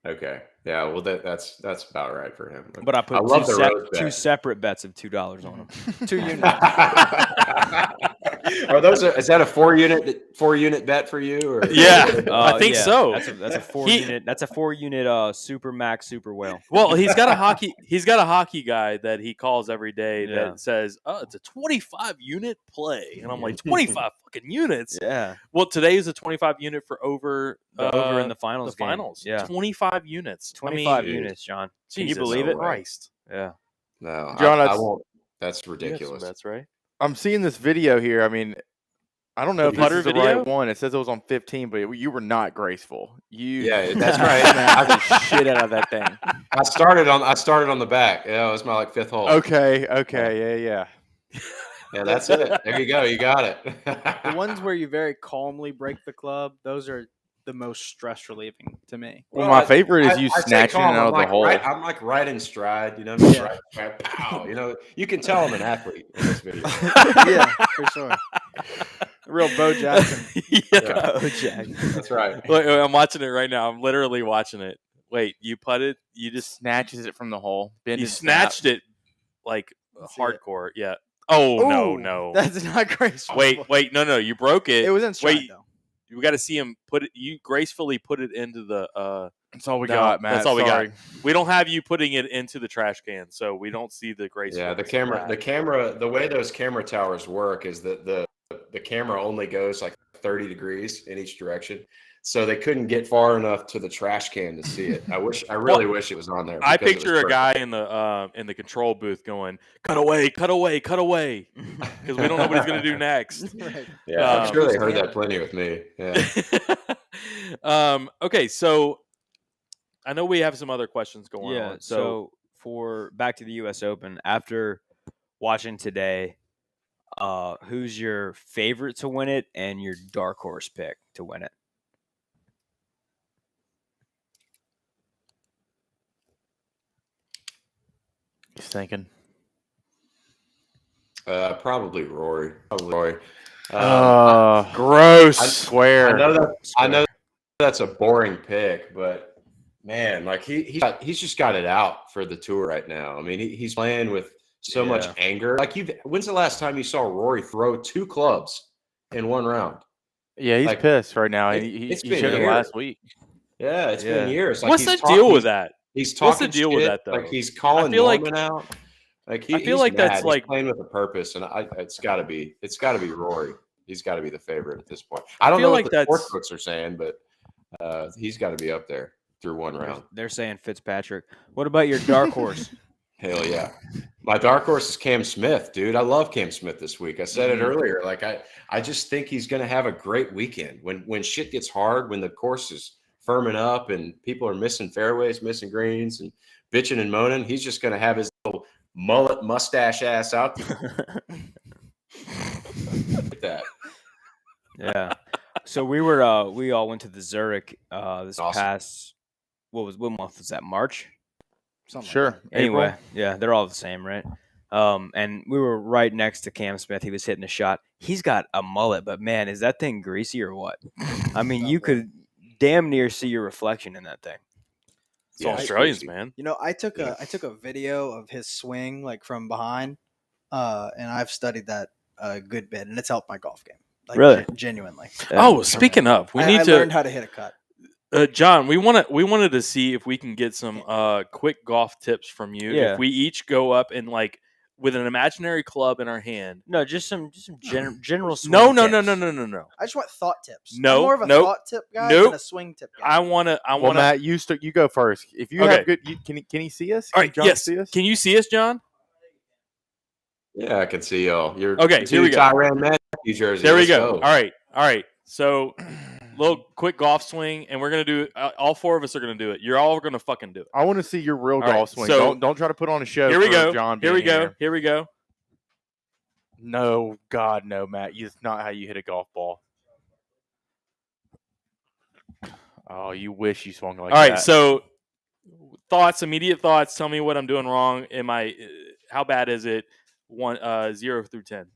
Okay. Yeah. Well, that's about right for him. But I put two separate bets of $2 on them. 2 units. Are those? Is that a 4-unit bet for you? Or? Yeah, I think so. That's a 4-unit. That's a 4-unit super max super whale. Well, he's got a hockey guy that he calls every day that says, "Oh, it's a 25-unit play," and I'm like, 25 fucking units. Yeah. Well, today is a 25-unit for over in the finals. The finals. Yeah. 25 units. 25 units, John. Can you believe it? Christ. Yeah. No, John, I won't. That's ridiculous. That's right. I'm seeing this video here. I mean, I don't know if this is the right one. It says it was on 15, but you were not graceful. Yeah, that's right. I got the shit out of that thing. I started on the back. Yeah, it was my 5th hole. Okay, yeah. Yeah, that's it. There you go. You got it. The ones where you very calmly break the club, those are the most stress relieving to me. Well, my favorite is you snatching it out of the hole. I'm like right in stride, you know. Right, pow. You know, you can tell I'm an athlete in this video. Yeah, for sure. Real Bo Jackson. Bo Jackson. That's right. Look, I'm watching it right now. I'm literally watching it. Wait, you putted? You just snatches it from the hole. You snatched it like hardcore. Yeah. Oh, no. That's not graceful. Wait, no. You broke it. It was in stride, though. You got to see him put it. You gracefully put it into the. That's all we got, Matt. That's all we got. We don't have you putting it into the trash can, so we don't see the graceful. Yeah, the camera. The way those camera towers work is that the camera only goes like 30 degrees in each direction, so they couldn't get far enough to the trash can to see it. I really wish it was on there. I picture a guy in the control booth going, "Cut away, cut away, cut away," because we don't know what he's going to do next. Right. Yeah, I'm sure they heard that plenty with me. Yeah. Okay, so I know we have some other questions going on. So for back to the U.S. Open, after watching today, who's your favorite to win it and your dark horse pick to win it? He's thinking. Probably Rory. Gross. I swear. I know that's a boring pick, but man, like he's just got it out for the tour right now. I mean, he's playing with so much anger. Like when's the last time you saw Rory throw 2 clubs in one round? Yeah, he's pissed right now. He showed it last week. Yeah, it's been years. Like, what's the deal with that? He's talking What's the deal with that, though? Like he's calling Norman out. Like I feel like mad. that's he's like playing with a purpose, and it's got to be Rory. He's got to be the favorite at this point. I don't know what the sports books are saying, but he's got to be up there through one round. They're saying Fitzpatrick. What about your dark horse? Hell yeah. My dark horse is Cam Smith, dude. I love Cam Smith this week. I said it earlier. Like I just think he's going to have a great weekend. When shit gets hard, when the course is firming up and people are missing fairways, missing greens, and bitching and moaning, he's just going to have his little mullet mustache ass out there. Like that. Yeah. So we all went to the Zurich this past what month was that? March? Sure. Like anyway, yeah, they're all the same, right? And we were right next to Cam Smith. He was hitting a shot. He's got a mullet, but man, is that thing greasy or what? I mean, you could damn near see your reflection in that thing. It's Australians, man. You know, I took a video of his swing like from behind, and I've studied that a good bit, and it's helped my golf game. Like, really, genuinely. Oh, speaking of, I learned how to hit a cut. John, we wanted to see if we can get some quick golf tips from you. Yeah. If we each go up and like with an imaginary club in our hand. No, just some general swing No. I just want thought tips. No, I'm more of a thought tip guy than a swing tip guy. I want to. Well, Matt, you go first. If you have good, can he see us? All right. John yes. See us? Can you see us, John? Yeah, I can see y'all. You're okay. Here we go. Tyrann Matthew jersey. There we go. All right. So, little quick golf swing, and we're gonna do it. All four of us are gonna do it. You're all gonna fucking do it. I want to see your real golf swing. So, don't try to put on a show. Here we go. John. Here we go. Here we go. No, God, no, Matt. It's not how you hit a golf ball. Oh, you wish you swung like that. All right, so immediate thoughts. Tell me what I'm doing wrong. How bad is it? 0 through 10.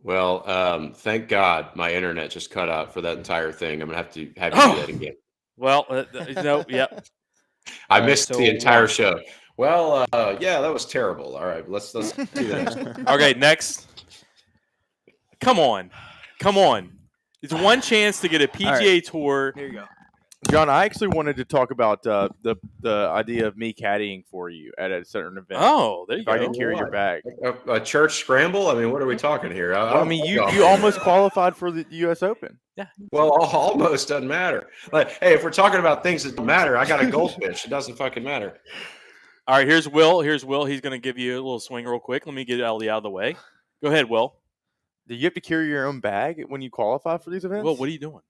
Well, thank God my internet just cut out for that entire thing. I'm gonna have to have you do that again. Well, no, yep. I missed the entire show. Well, yeah, that was terrible. All right, let's do that. Okay, next. Come on. It's one chance to get a PGA Tour. Here you go. John, I actually wanted to talk about the idea of me caddying for you at a certain event. Oh, there you go. I can carry your bag. A church scramble? I mean, what are we talking here? You almost qualified for the U.S. Open. Yeah. Well, almost doesn't matter. Like, hey, if we're talking about things that don't matter, I got a goldfish. It doesn't fucking matter. All right, here's Will. He's going to give you a little swing real quick. Let me get Ellie out of the way. Go ahead, Will. Do you have to carry your own bag when you qualify for these events? Will, what are you doing?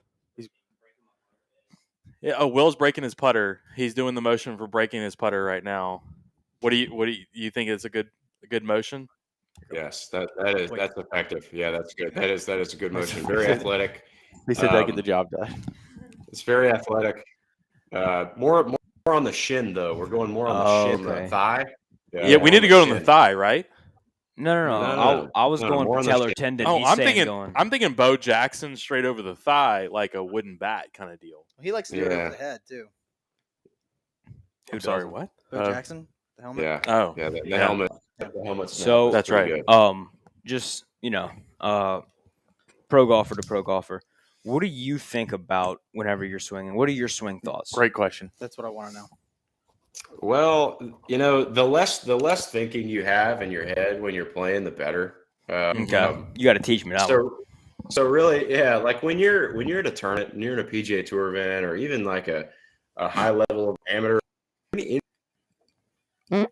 Will's breaking his putter. He's doing the motion for breaking his putter right now. What do you think it's a good motion? Yes, that's effective. Yeah, that's good. That is a good motion. Very athletic. He said that get the job done. It's very athletic. More on the shin though. We're going more on the shin, the thigh. Yeah, we need to go on the thigh, right? No. I was going patellar tendon. Oh, I'm thinking Bo Jackson straight over the thigh, like a wooden bat kind of deal. He likes to do it over the head too. I'm sorry, what? Bo Jackson, the helmet. Yeah. Oh, yeah. The helmet. The helmet's so that's right. Good. Just pro golfer to pro golfer. What do you think about whenever you're swinging? What are your swing thoughts? Great question. That's what I want to know. Well, the less thinking you have in your head when you're playing, the better. You got to teach me that. So really, yeah, like when you're at a tournament and you're in a PGA Tour event or even like a high level of amateur, and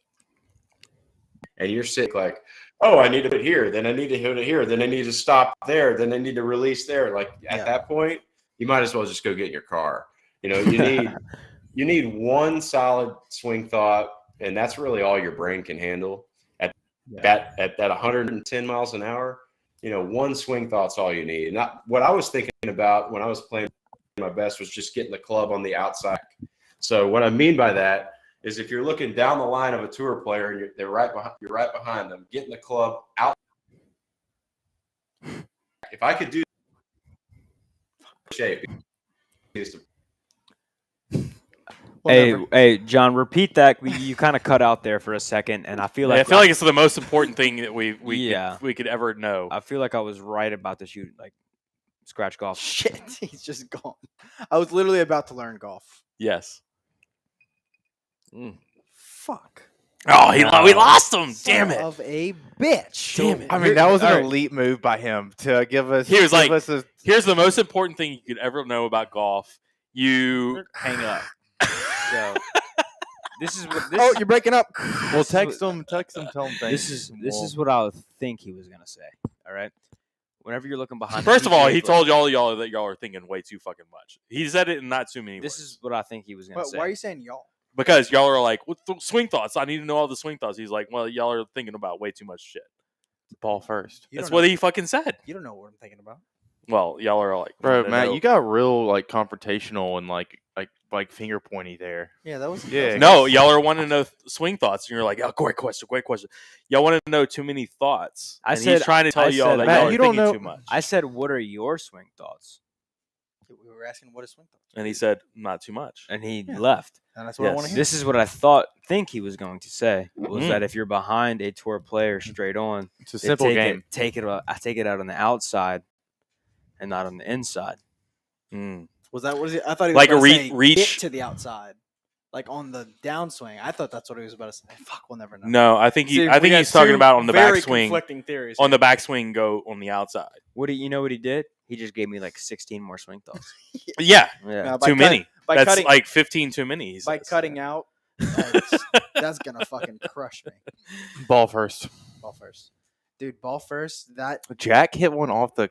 you're sick like, oh, I need to hit it here, then I need to hit it here, then I need to stop there, then I need to release there. Like at that point, you might as well just go get in your car. You need one solid swing thought, and that's really all your brain can handle. At 110 miles an hour, one swing thought's all you need. And what I was thinking about when I was playing my best was just getting the club on the outside. So what I mean by that is if you're looking down the line of a tour player and you're right behind them, getting the club out. If I could do shape. Hey, John, repeat that. You kind of cut out there for a second, and I feel like it's the most important thing that we could ever know. I feel like I was right about the shoot, like scratch golf. Shit, he's just gone. I was literally about to learn golf. Yes. Fuck. Oh, we lost him. Damn it. Of a bitch. Damn it. I mean, that was an elite move by him to give us. He was like, here's the most important thing you could ever know about golf. You hang up. So this is what. Oh, you're breaking up. Well, text him. Tell him. This is what I would think he was gonna say. All right. Whenever you're looking behind. First of all, he told y'all that y'all are thinking way too fucking much. He said it in not too many words. This is what I think he was gonna say. Why are you saying y'all? Because y'all are like, what swing thoughts? I need to know all the swing thoughts. He's like, well, y'all are thinking about way too much shit. Ball first. That's what he fucking said. You don't know what I'm thinking about. Well, y'all are like, bro, Matt, you got real like confrontational and like finger pointy there. Yeah, that was. No, y'all are wanting to know swing thoughts, and you're like, oh, great question. Y'all want to know too many thoughts. He's trying to tell y'all that y'all are thinking too much. I said, what are your swing thoughts? We were asking what his swing thoughts. And he said, not too much. And he left. And that's what I want to hear. This is what I think he was going to say was that if you're behind a tour player straight on, it's a simple game. I take it out on the outside and not on the inside. Was that what? I thought he was like about a to say reach hit to the outside, like on the downswing. I thought that's what he was about to say. Fuck, we'll never know. No, I think See, I think he's talking about on the backswing. Conflicting theories. On the backswing, go on the outside. You know what he did? He just gave me like 16 more swing thoughts. Yeah. Too many. That's like 15 too many. By cutting out, that's gonna fucking crush me. Ball first. Dude. Ball first. That Jack hit one off the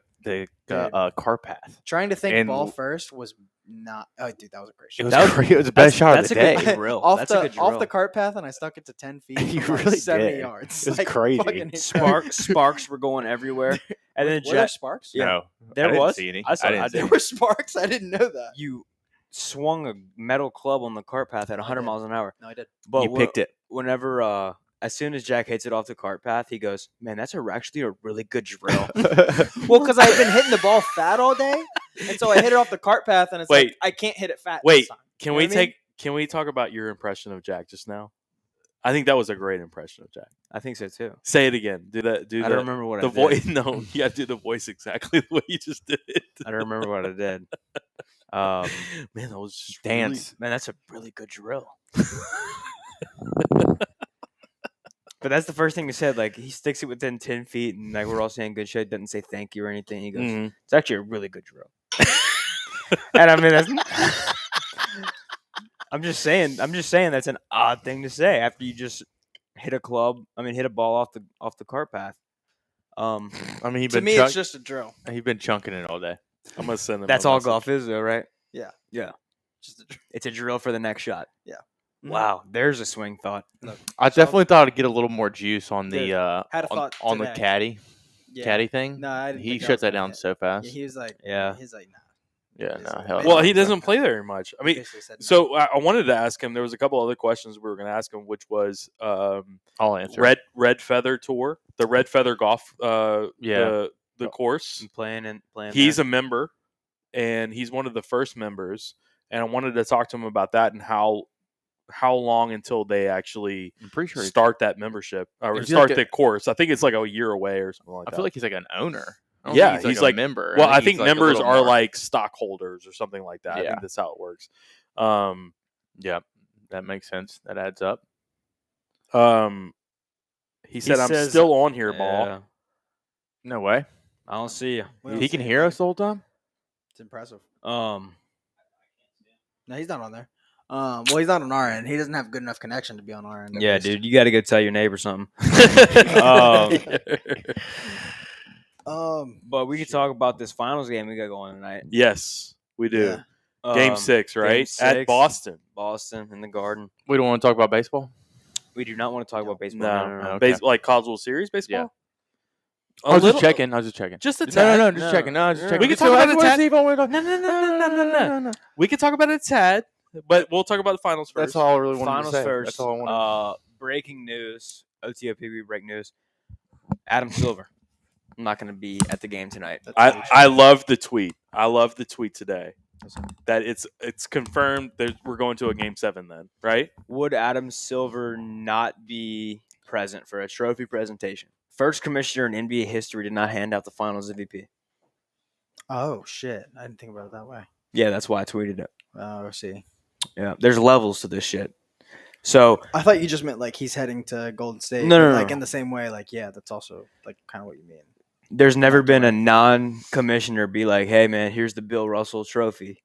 car path. Trying to think ball first was not. Oh, dude, that was a great shot. It was the best shot of the day. Good drill. Off the cart path, and I stuck it to 10 feet. You from really 70 did. yards. It was crazy. Sparks were going everywhere, and then were there sparks? Yeah, No, there I didn't was. see any. I saw. There were sparks. I didn't know that. You swung a metal club on the cart path at 100 miles an hour. No, I did. But you picked it. Whenever, as soon as Jack hits it off the cart path, he goes, "Man, that's actually a really good drill." Well, because I've been hitting the ball fat all day, and so I hit it off the cart path, and it's like I can't hit it fat. Wait, this time. can You know we what I mean? Can we talk about your impression of Jack just now? I think that was a great impression of Jack. I think so too. Say it again. Do that. I don't remember what the I did. voice. No, you got to do the voice exactly the way you just did it. I don't remember what I did. Man, that was just dance. Man, that's a really good drill. But that's the first thing he said. Like, he sticks it within 10 feet, and like we're all saying good shit. Doesn't say thank you or anything. He goes, "It's actually a really good drill." And I mean, that's. I'm just saying that's an odd thing to say after you just hit a ball off the cart path. I mean, to me, it's just a drill. He's been chunking it all day. I'm gonna send him. That's all golf is, though, right? Yeah. Just it's a drill for the next shot. Yeah. Wow, there's a swing thought. I definitely thought I'd get a little more juice on the had a thought on the today. caddy thing. No, I didn't he think shuts I was that down gonna so fast. Yeah, he was like, Yeah. he's like, nah. Yeah, no. like, Hell Well, no. he doesn't play very much. I mean, Basically said no. so I wanted to ask him. There was a couple other questions we were going to ask him, which was I'll answer. Red Feather Tour, the Red Feather Golf, the course. I'm playing. He's there. a member, and he's one of the first members. And I wanted to talk to him about that and how long until they actually I'm pretty sure start that membership or Is he start like the course. I think it's like a year away or something like that. I feel like he's like an owner. I don't Yeah, think he's like like a member. Well, I he's think like a members little are more. like stockholders or something like that. I Yeah. think that's how it works. Yeah, that makes sense. That adds up. He said, "I'm says- still on here, ball." Yeah. No way. I don't see you. He can hear us the whole time. It's impressive. Um, No, he's not on there. Well, he's not on our end. He doesn't have good enough connection to be on our end. at yeah, least. dude, you got to go tell your neighbor something. But we could talk about this finals game we got going tonight. Yes, we do. Yeah. Game 6, right? Game At 6, Boston. Boston in the Garden. We don't want to talk about baseball. We do not want to talk about baseball. No. Okay. Like College World Series baseball? Yeah. I was just checking. Just a No, tad. just checking. No, just checking. We can talk about it a tad. No. We can talk about it a tad, but we'll talk about the finals first. That's all I really wanted Finals to say. first. That's all I wanted. Breaking news. OTOPB break news. Adam Silver. I'm not going to be at the game tonight. I love the tweet. I love the tweet today. That it's confirmed that we're going to a game 7 then, right? Would Adam Silver not be present for a trophy presentation? First commissioner in NBA history did not hand out the finals MVP. Oh shit! I didn't think about it that way. Yeah, that's why I tweeted it. Oh, see. Yeah, there's levels to this shit. So I thought you just meant like he's heading to Golden State. No, Like no. in the same way, like yeah, that's also like kind of what you mean. there's never been a non-commissioner be like, "Hey, man, here's the Bill Russell Trophy."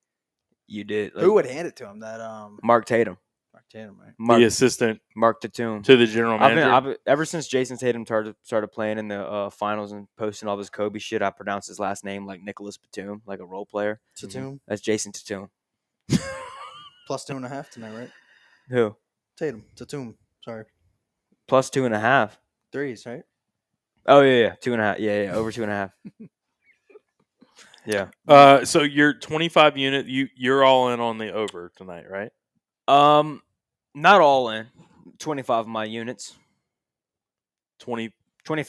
You did. Like, Who would hand it to him? That Mark Tatum. Mark Tatum, right? The assistant, Mark Tatum, to the general manager. I've been, ever since Jason Tatum started playing in the finals and posting all this Kobe shit, I pronounce his last name like Nicholas Batum, like a role player. Tatum. That's Jason Tatum. Plus 2.5 tonight, right? Who? Tatum. Sorry. Plus 2.5. Threes, right? Oh yeah, 2.5. Yeah, over 2.5. Yeah. So your 25 unit, you're all in on the over tonight, right? Not all in. 25 of my units. 25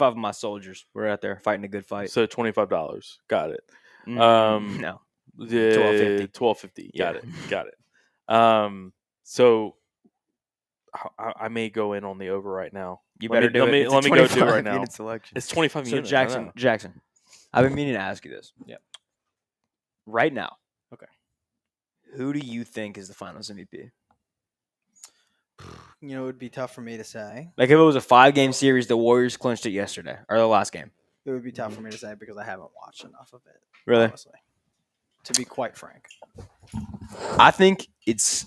of my soldiers. We're out there fighting a good fight. So $25. Got it. No. 1250. 1250. Got it. So I may go in on the over right now. You better do it. Let me go do it right now. Unit selection. It's 25 So units. Jackson, I've been meaning to ask you this. Yeah. Right now. Okay. Who do you think is the Finals MVP? You know, it would be tough for me to say. Like if it was a 5-game series, the Warriors clinched it yesterday or the last game. It would be tough for me to say because I haven't watched enough of it. Really? Honestly. To be quite frank. I think it's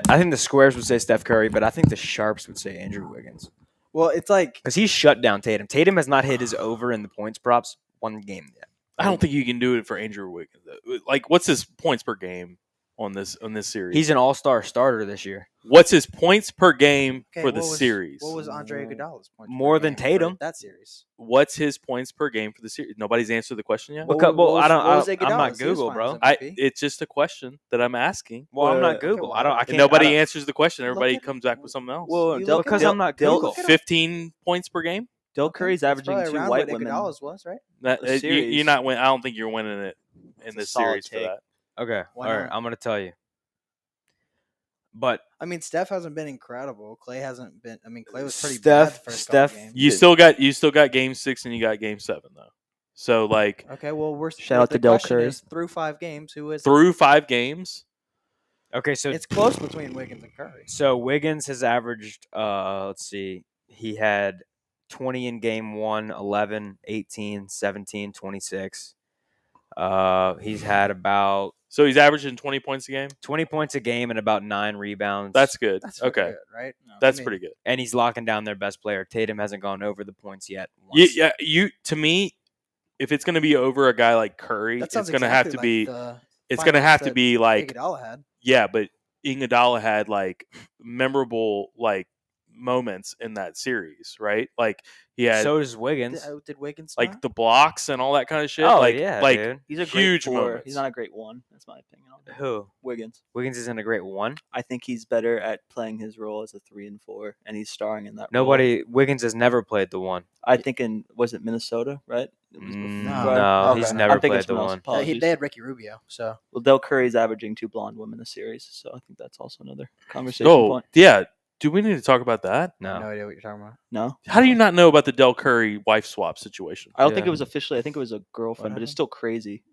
I think the squares would say Steph Curry, but I think the sharps would say Andrew Wiggins. Well, it's like because he's shut down Tatum. Tatum has not hit his over in the points props one game yet. I don't think you can do it for Andrew Wiggins. Like, what's his points per game on this series? He's an all-star starter this year. What's his points per game for the series? What was Andre Iguodala's points? More than Tatum. That series. What's his points per game for the series? Nobody's answered the question yet. I'm not Google, bro. It's just a question that I'm asking. Well, I'm not Google. I can't. Nobody answers the question. Everybody comes back with something else. Well, because I'm not Google. 15 points per game. Del Curry's averaging 2 white women. Iguodala's was, right? You're not winning. I don't think you're winning it in this series for that. Okay. All right. I'm gonna tell you. But I mean, Steph hasn't been incredible. Clay hasn't been. I mean, Clay was pretty bad the first couple games. You still got game 6 and you got game 7 though. So like, okay, well, shout out to Del Curry. Through 5 games, who is through 5 games? Okay, so it's close between Wiggins and Curry. So Wiggins has averaged. Let's see, he had 20 in game 1, 11, 18, 17, 26. He's had about. So he's averaging 20 points a game? 20 points a game and about 9 rebounds. That's good. That's okay. Good, right? No, That's pretty good. And he's locking down their best player. Tatum hasn't gone over the points yet. Yeah, to me, if it's going to be over a guy like Curry, it's going to have to be. It's going to have to be like. Iguodala had. Yeah, but Iguodala had like memorable like moments in that series, right? Like he had. So does Wiggins. Did Wiggins like not? the blocks and all that kind of shit? Oh like, yeah, like dude. He's a huge great 4. moments. He's not a great 1. That's my opinion on it. Who? Wiggins. Wiggins isn't a great 1. I think he's better at playing his role as a 3 and 4, and he's starring in that. Nobody. Wiggins has never played the 1. I think was it Minnesota, right? It was no, okay. he's never played the else. 1. They had Ricky Rubio. So well, Del Curry's averaging 2 blonde women a series, so I think that's also another conversation point. Yeah. Do we need to talk about that? I have no idea what you're talking about. No. How do you not know about the Del Curry wife swap situation? I don't think it was officially. I think it was a girlfriend, but it's still crazy.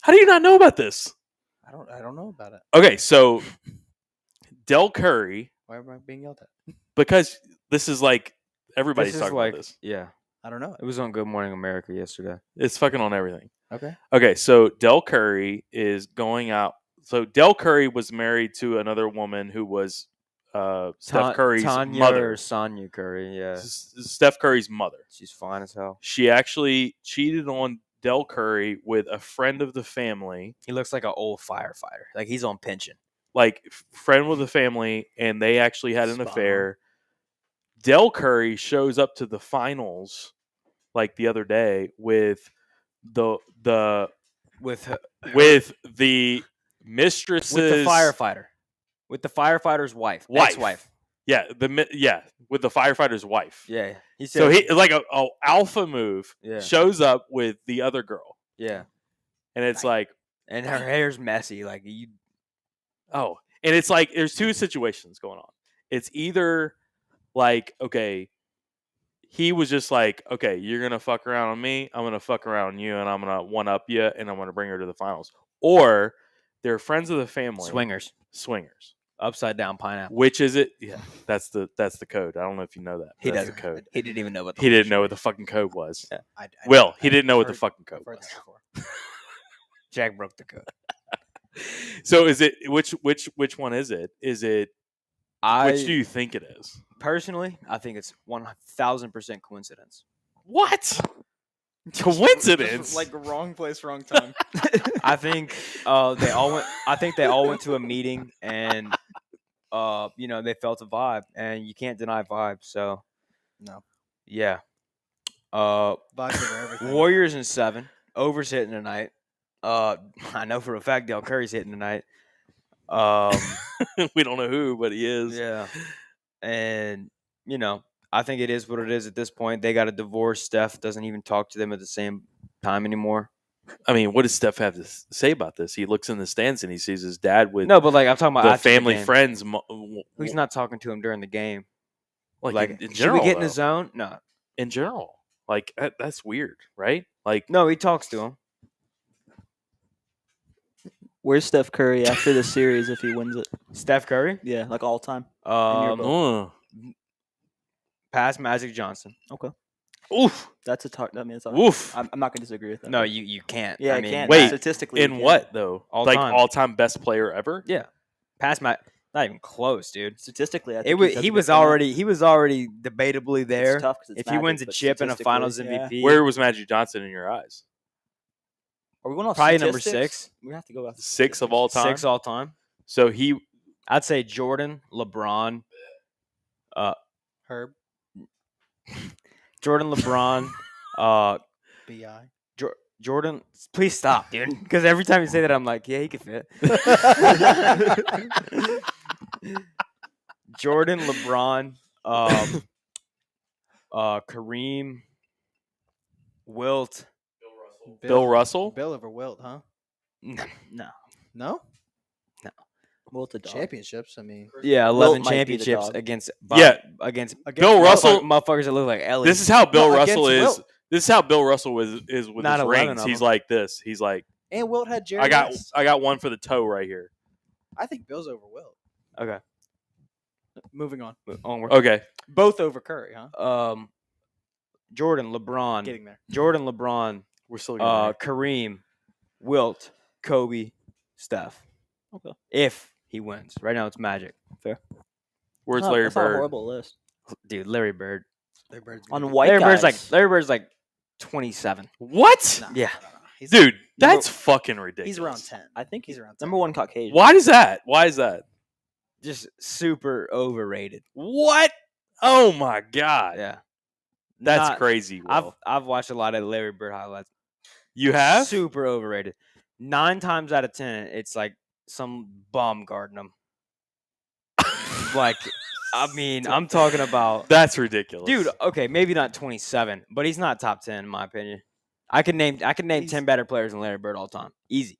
How do you not know about this? I don't know about it. Okay, so Del Curry. Why am I being yelled at? Because this is like everybody's talking about this. Yeah. I don't know. It was on Good Morning America yesterday. It's fucking on everything. Okay. Okay, so Del Curry is going out. So Del Curry was married to another woman who was Steph Curry's mother. Or Sonya Curry, yeah. Steph Curry's mother. She's fine as hell. She actually cheated on Del Curry with a friend of the family. He looks like an old firefighter. Like he's on pension. Like friend with the family, and they actually had an affair. Del Curry shows up to the finals like the other day with the mistresses, with the firefighter. With the firefighter's wife. Ex-wife. Yeah, with the firefighter's wife. Yeah. He said, so he like a alpha move. Yeah. Shows up with the other girl. Yeah. And it's like, and her hair's messy. Like you. Oh, and it's like there's 2 situations going on. It's either like, okay, he was just like, okay, you're gonna fuck around on me, I'm gonna fuck around on you, and I'm gonna one up you, and I'm gonna bring her to the finals. Or they're friends of the family. Swingers. Upside down pineapple. Which is it? Yeah, that's the code. I don't know if you know that. He that's doesn't. The code. He didn't even know what. He didn't know what the fucking code was. Yeah. He didn't know what the fucking code was. Jack broke the code. So is it which one is it? Is it which do you think it is? Personally, I think it's 1,000% coincidence. What? Coincidence? Like wrong place, wrong time. I think they all went. I think they all went to a meeting and they felt a vibe, and you can't deny vibes. So no, yeah. Vibes over everything. Warriors in 7. Over's hitting tonight. I know for a fact Del Curry's hitting tonight. We don't know who, but he is. Yeah, and I think it is what it is at this point. They got a divorce. Steph doesn't even talk to them at the same time anymore. I mean, what does Steph have to say about this? He looks in the stands and he sees his dad with No, but like I'm talking about the after family game. friends. He's not talking to him during the game. Like in should general, we get in though. the zone? No. In general, like that's weird, right? Like no, he talks to him. Where's Steph Curry after this series if he wins it? Steph Curry? Yeah, like all time. Past Magic Johnson. Okay. Oof. That's a I mean, it's a, Oof. I'm not gonna disagree with that. No, you can't. Yeah, I mean, can't. Wait, statistically, in what though? All like time. all-time best player ever? Yeah. Past not even close, dude. Statistically, I it think was he was already debatably there. It's tough 'cause it's if he wins a Magic, chip but and a Finals statistically, MVP, Where was Magic Johnson in your eyes? Are we going off probably number statistics? 6. We have to go off 6 of all time. 6 all time. So I'd say Jordan, LeBron, Herb, Jordan, LeBron, Bi. Jordan. Please stop, dude. Because every time you say that, I'm like, yeah, he could fit. Jordan, LeBron, Kareem, Wilt, Bill Russell. Bill over Wilt, huh? No. No. Wilt a dog. Championships. I mean, Yeah, Wilt 11 might be the championships dog. against Bill Russell. motherfuckers that look like Ellie. This is how Bill No, Russell against is. Wilt. This is how Bill Russell is with Not his 11 rings. of He's them. like this. He's like, and Wilt had Jerry. I got West. one for the toe right here. I think Bill's over Wilt. Okay. Moving on. Onward. Okay. Both over Curry, huh? Jordan, LeBron. Getting there. Jordan, LeBron. We're still getting there. Kareem, Wilt, Kobe, Steph. Okay. If he wins. Right now it's Magic. Fair. Where's No, Larry that's not a Bird? horrible list. Dude, Larry Bird. Larry Bird's On white Larry guys. Bird's like 27. What? Yeah. He's Dude, that's fucking ridiculous. He's around 10. I think He's around 10. number one Caucasian. Why is that? Why is that? Just super overrated. What? Oh my god. Yeah. That's Not- crazy. Will. I've watched a lot of Larry Bird highlights. You have? Super overrated. 9 times out of 10, it's like some bum guarding him. Like, I mean, I'm talking about That's ridiculous. dude. Okay, maybe not 27, but he's not top 10 in my opinion. I can name 10 better players than Larry Bird all time. Easy.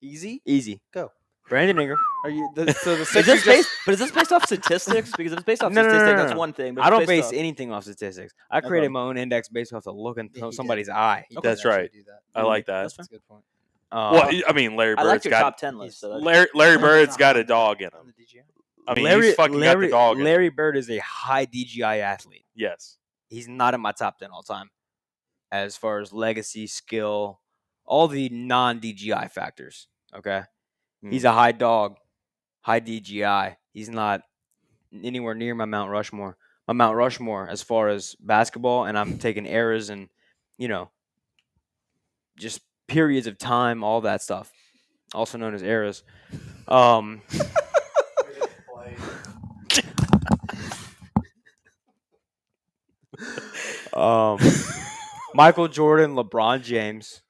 Easy. Go. Brandon Ingram. Are you? So the Is Sixers this just based? But is this based off statistics? Because if it's based off statistics, that's one thing. But I if don't it's base based off- anything off statistics. I created my own index based off the look in somebody's eye. He did That's actually right. do that. I like that. That's a good point. Well, I mean, Larry I Bird's like your got top 10 list. So Larry Bird's got a dog in him. I mean, he's fucking got the dog in him. Larry Bird is a high DGI athlete. Yes. He's not in my top 10 all time as far as legacy, skill, all the non-DGI factors. Okay. He's a high dog, high DGI. He's not anywhere near my Mount Rushmore. My Mount Rushmore as far as basketball, and I'm taking eras and, just periods of time, all that stuff, also known as eras. Michael Jordan, LeBron James.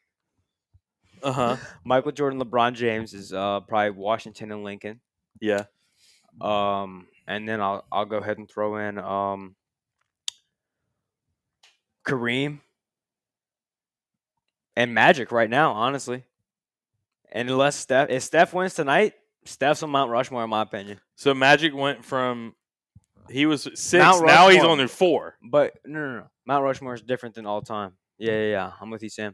Michael Jordan, LeBron James is probably Washington and Lincoln. Yeah. And then I'll go ahead and throw in Kareem and Magic right now, honestly. And unless if Steph wins tonight, Steph's on Mount Rushmore, in my opinion. So Magic went from he was 6, Mount now he's Rushmore. on their 4. But no. Mount Rushmore is different than all time. Yeah. I'm with you, Sam.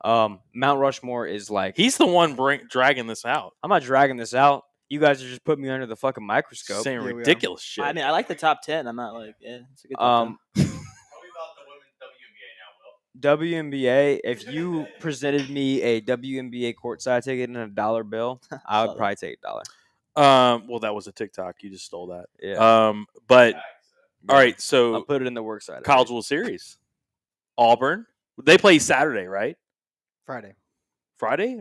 Mount Rushmore is like He's the one dragging this out. I'm not dragging this out. You guys are just putting me under the fucking microscope. Saying ridiculous shit. I mean, I like the top 10. I'm not like, it's a good top 10. WNBA, if you presented me a WNBA courtside ticket and a $1 bill, I would probably take $1. Well, that was a TikTok. You just stole that. Yeah. But all right, so I'll put it in the work side. College World Series, Auburn. They play Saturday, right? Friday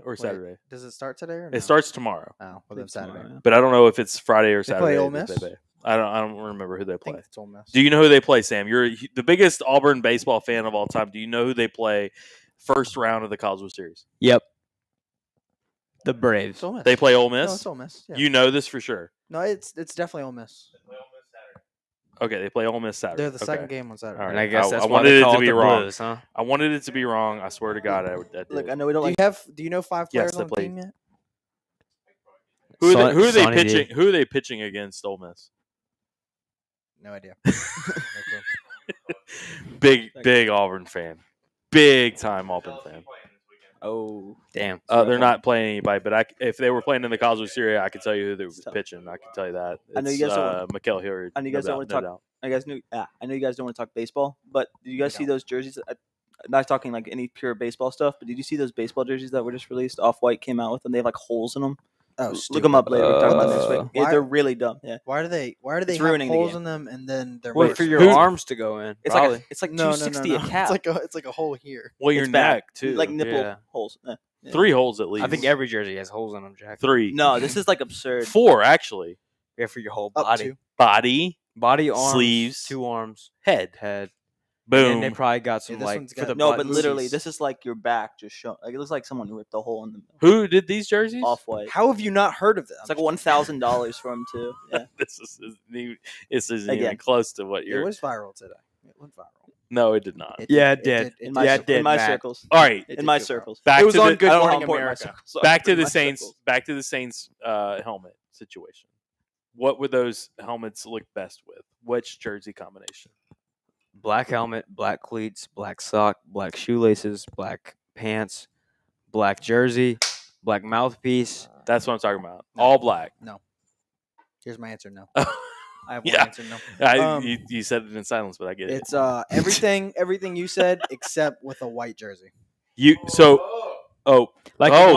or Saturday? Does it start today or no? It starts tomorrow. Oh, well then Saturday. But I don't know if it's Friday or They Saturday. play Ole that Miss? they play. I don't remember who they I play. think it's Ole Miss. Do you know who they play, Sam? You're the biggest Auburn baseball fan of all time. Do you know who they play first round of the College World Series? Yep. The Braves. It's Ole Miss. They play Ole Miss? No, it's Ole Miss. Yeah. You know this for sure. No, it's definitely Ole Miss. Okay, they play Ole Miss Saturday. They're the second Okay. game on Saturday. All right. And I guess that's I why wanted they it call to it be the wrong. Blues, huh? I wanted it to be wrong. I swear to God, I did. Look, I know we don't Do you know 5 players Yes, on the they team yet? Who are they Sonny pitching? D. Who are they pitching against? Ole Miss. No idea. Big Auburn fan. Big time Auburn fan. Oh, damn. They're not playing anybody, but if they were playing in the College World Series, I could tell you who they were pitching. I can tell you that. It's I know you guys don't Mikael Hilliard. I know you guys don't want to talk. I know you guys don't want to talk baseball, but did you guys see those jerseys? I'm not talking like any pure baseball stuff, but did you see those baseball jerseys that were just released? Off-White came out with them. They have like holes in them. Oh, look them up later. We're talking about next week. Why- They're really dumb. Yeah. Why do they have ruining the holes game. in them and then they're Wait worse? for your arms to go in. It's probably. like no, $260 a cap. It's like a hole here. Well, your It's bad. neck too. Like nipple Yeah. holes. Yeah. 3 holes at least. I think every jersey has holes in them, Jack. 3. No, this is like absurd. 4 actually. Yeah, for your whole Up body. Body, Arms, sleeves, 2 arms, head. And Boom. they probably got some this like one's for got- the No, but buttons. literally, this is like your back just showing. Like it looks like someone ripped a hole in the Who did these jerseys? Off-White. How have you not heard of them? It's like $1,000 for him too. Yeah. This isn't Again. even close to what It you're. was viral today. It went viral. No, it did not. Yeah, it did. In my, Yeah, it in did, my Matt. circles. All right. In my circles. Back It was to on the, Good I don't know how Morning important my America. circles are, back but to in the my Saints. circles. Back to the Saints helmet situation. What would those helmets look best with? Which jersey combination? Black helmet, black cleats, black sock, black shoelaces, black pants, black jersey, black mouthpiece. That's what I'm talking about. All black. No. Here's my answer. No. I I have one answer. No. you said it in silence, but I get it. It's everything you said except with a white jersey. Like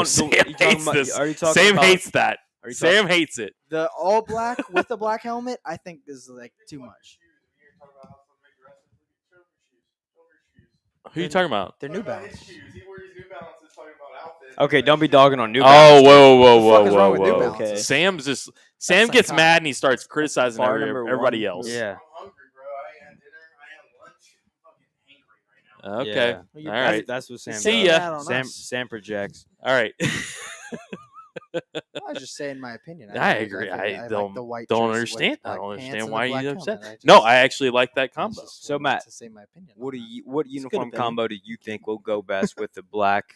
Sam you talking hates about- this. are you talking Sam about- hates that. are you Sam hates it. The all black with the black helmet, I think is like too much. Who are you talking about? They're New Balance. Okay, don't be dogging on New Oh, Balance. whoa. Okay. Sam gets mad and he starts criticizing Bar number everybody one. else. Yeah. Okay. Yeah. All right. That's what Sam See does. ya. Sam projects. All right. I was just saying my opinion. I agree. I like don't the white don't jersey with understand. I black don't pants understand and why the black you helmet. upset. No, I actually like that I combo. just So, wanted Matt, to say my opinion. What on what a good uniform opinion. combo do you think will go best with the black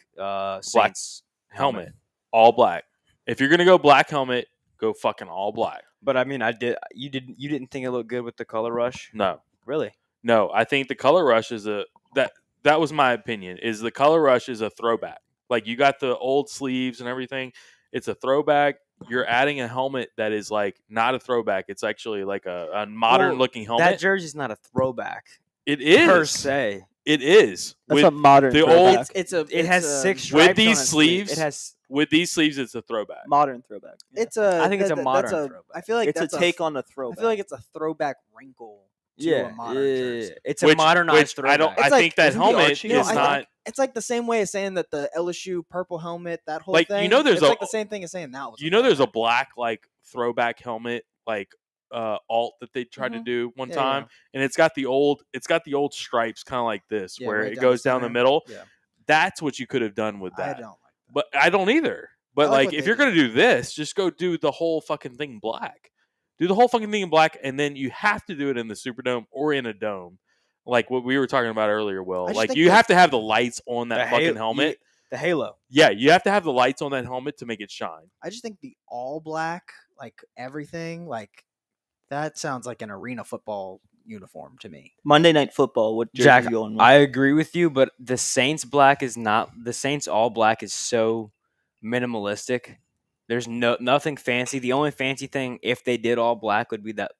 Saints Helmet, all black. If you're gonna go black helmet, go fucking all black. But I mean, you didn't think it looked good with the color rush? No, Really? no. I think the color rush is that was my opinion. Is the color rush is a throwback. Like you got the old sleeves and everything. It's a throwback. You're adding a helmet that is like not a throwback. It's actually like a modern looking helmet. That jersey's not a throwback. It is per se. It is. That's a modern the throwback. old It has 6 stripes with on these its sleeve. sleeves. It has. With these sleeves, it's a throwback. Modern throwback. Yeah. It's a. I think it's a that's modern throwback. I feel like It's a that's take on a I throwback. feel like it's a throwback wrinkle to a modern jersey. It's a modernized throwback. I don't. It's I like- think that isn't the helmet Archie- is I not. think it's like the same way as saying that the LSU purple helmet, that whole Like, you thing. know there's it's a- like the same thing as saying that was. You know, there's a black like throwback helmet like alt that they tried to Mhm. do one Yeah, time, and it's got the old stripes kind of like this, Yeah, where right it down goes the down the center. middle. Yeah. That's what you could have done with I that. don't like that. But I don't either. But I like like, what if they you're did. gonna do this, just go do the whole fucking thing black. Do the whole fucking thing in black, and then you have to do it in the Superdome or in a dome, like what we were talking about earlier. Will just like think you that- have to have the lights on that The fucking halo- helmet. The halo. Yeah, you have to have the lights on that helmet to make it shine. I just think the all black, like everything, like that sounds like an arena football uniform to me. Monday Night Football. What jersey Jack, you going with? I agree with you, but the Saints black is not. The Saints all black is so minimalistic. There's nothing fancy. The only fancy thing, if they did all black, would be that,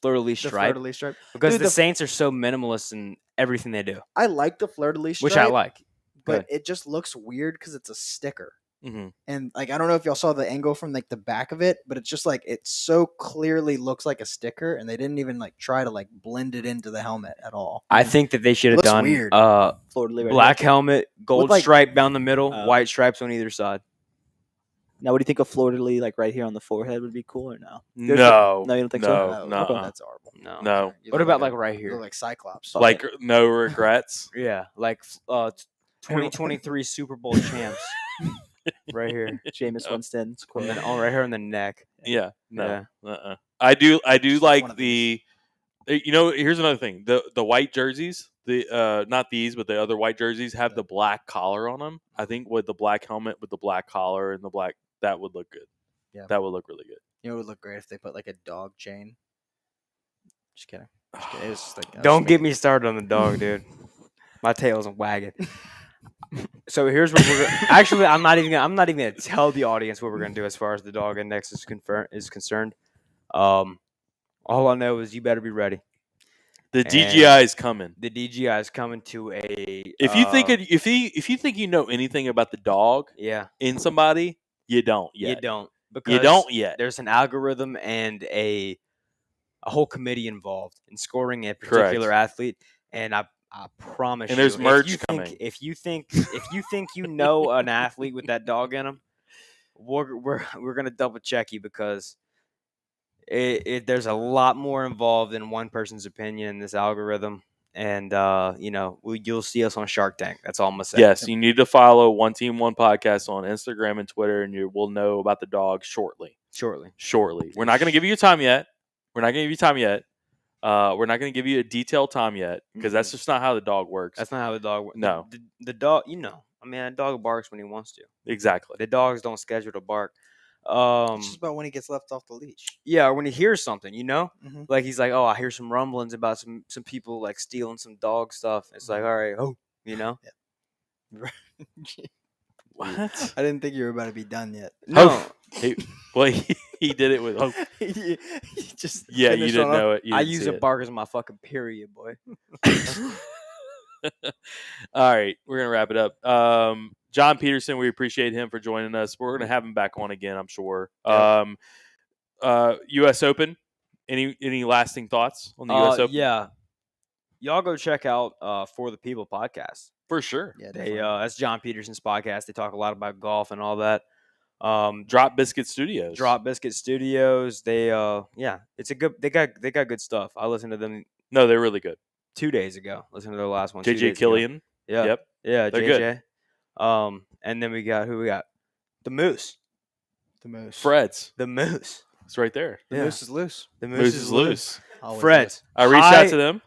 fleur-de-lis The stripe. fleur-de-lis stripe. Because Dude, the Saints are so minimalist in everything they do, I like the fleur-de-lis stripe, which I like. but it just looks weird because it's a sticker. Mm-hmm. And like I don't know if y'all saw the angle from like the back of it, but it's just like it so clearly looks like a sticker, and they didn't even like try to like blend it into the helmet at all. I think that they should have Looks done weird. Fleur-de-lis right black here. helmet, gold like- stripe down the middle, white stripes on either side. Now, what do you think of fleur-de-lis like right here on the forehead would be cool or no? There's No, no, you don't think no, so? no, Okay. That's horrible. no. You What look about like like right You here? look like Cyclops. Like no regrets. Yeah, like 2023 Super Bowl champs. Right here. Jameis Winston's quote. And then right here on the neck. Yeah, no, Yeah. I do like the. Here's another thing: the white jerseys, not these, but the other white jerseys have the black collar on them. I think with the black helmet, with the black collar and the black, that would look good. Yeah, that would look really good. It would look great if they put like a dog chain. Just kidding. It was like, Don't get me started on the dog, dude. My tail's wagging. So here's what we're actually. I'm not even gonna tell the audience what we're gonna do as far as the dog index is concerned. All I know is you better be ready. The DGI is coming. The DGI is coming to a. If you think you know anything about the dog, in somebody, you don't yet. You don't. Because you don't yet. There's an algorithm and a whole committee involved in scoring a particular athlete, and I promise you, there's merch coming. If you think you know an athlete with that dog in him, we're gonna double check you because there's a lot more involved than one person's opinion in this algorithm, and you'll see us on Shark Tank. That's all I'm gonna say. Yes, you need to follow One Team One Podcast on Instagram and Twitter, and you will know about the dog shortly. We're not gonna give you time yet. We're not going to give you a detailed time yet because that's just not how the dog works. That's not how the dog works. No. The dog, a dog barks when he wants to. Exactly. The dogs don't schedule to bark. It's just about when he gets left off the leash. Yeah, or when he hears something, Mm-hmm. Like he's like, oh, I hear some rumblings about some people like stealing some dog stuff. It's like, all right, Yeah. What? I didn't think you were about to be done yet. No. He did it with hope. He just you didn't know it. I use a bark as my fucking period, boy. All right, we're gonna wrap it up. John Peterson, we appreciate him for joining us. We're gonna have him back on again, I'm sure. U.S. Open. Any lasting thoughts on the U.S. Open? Yeah, y'all go check out For the People podcast for sure. Yeah, that's John Peterson's podcast. They talk a lot about golf and all that. Drop Biscuit Studios. They it's a good. They got good stuff. I listened to them. No, they're really good. 2 days ago. Listen to their last one. JJ Killian. Yeah. Yep. Yeah. They're JJ. good. And then we got the Moose. Freds. The Moose. It's right there. The Moose is loose. The Moose is loose. Always Freds. is. I reached out to them.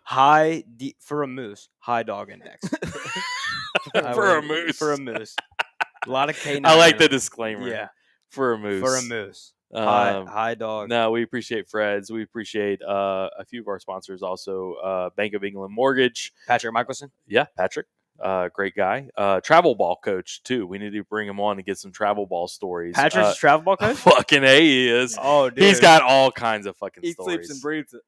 For a moose. High dog index. For a moose. For a moose. A lot of K9. I like the disclaimer. Yeah. For a moose. For a moose. High dog. No, we appreciate Freds. We appreciate a few of our sponsors also. Bank of England Mortgage. Patrick Michelson. Yeah, Patrick. Great guy. Travel ball coach, too. We need to bring him on to get some travel ball stories. Patrick's a travel ball coach? Fucking A, he is. Oh, dude. He's got all kinds of fucking he stories. He sleeps and breathes it.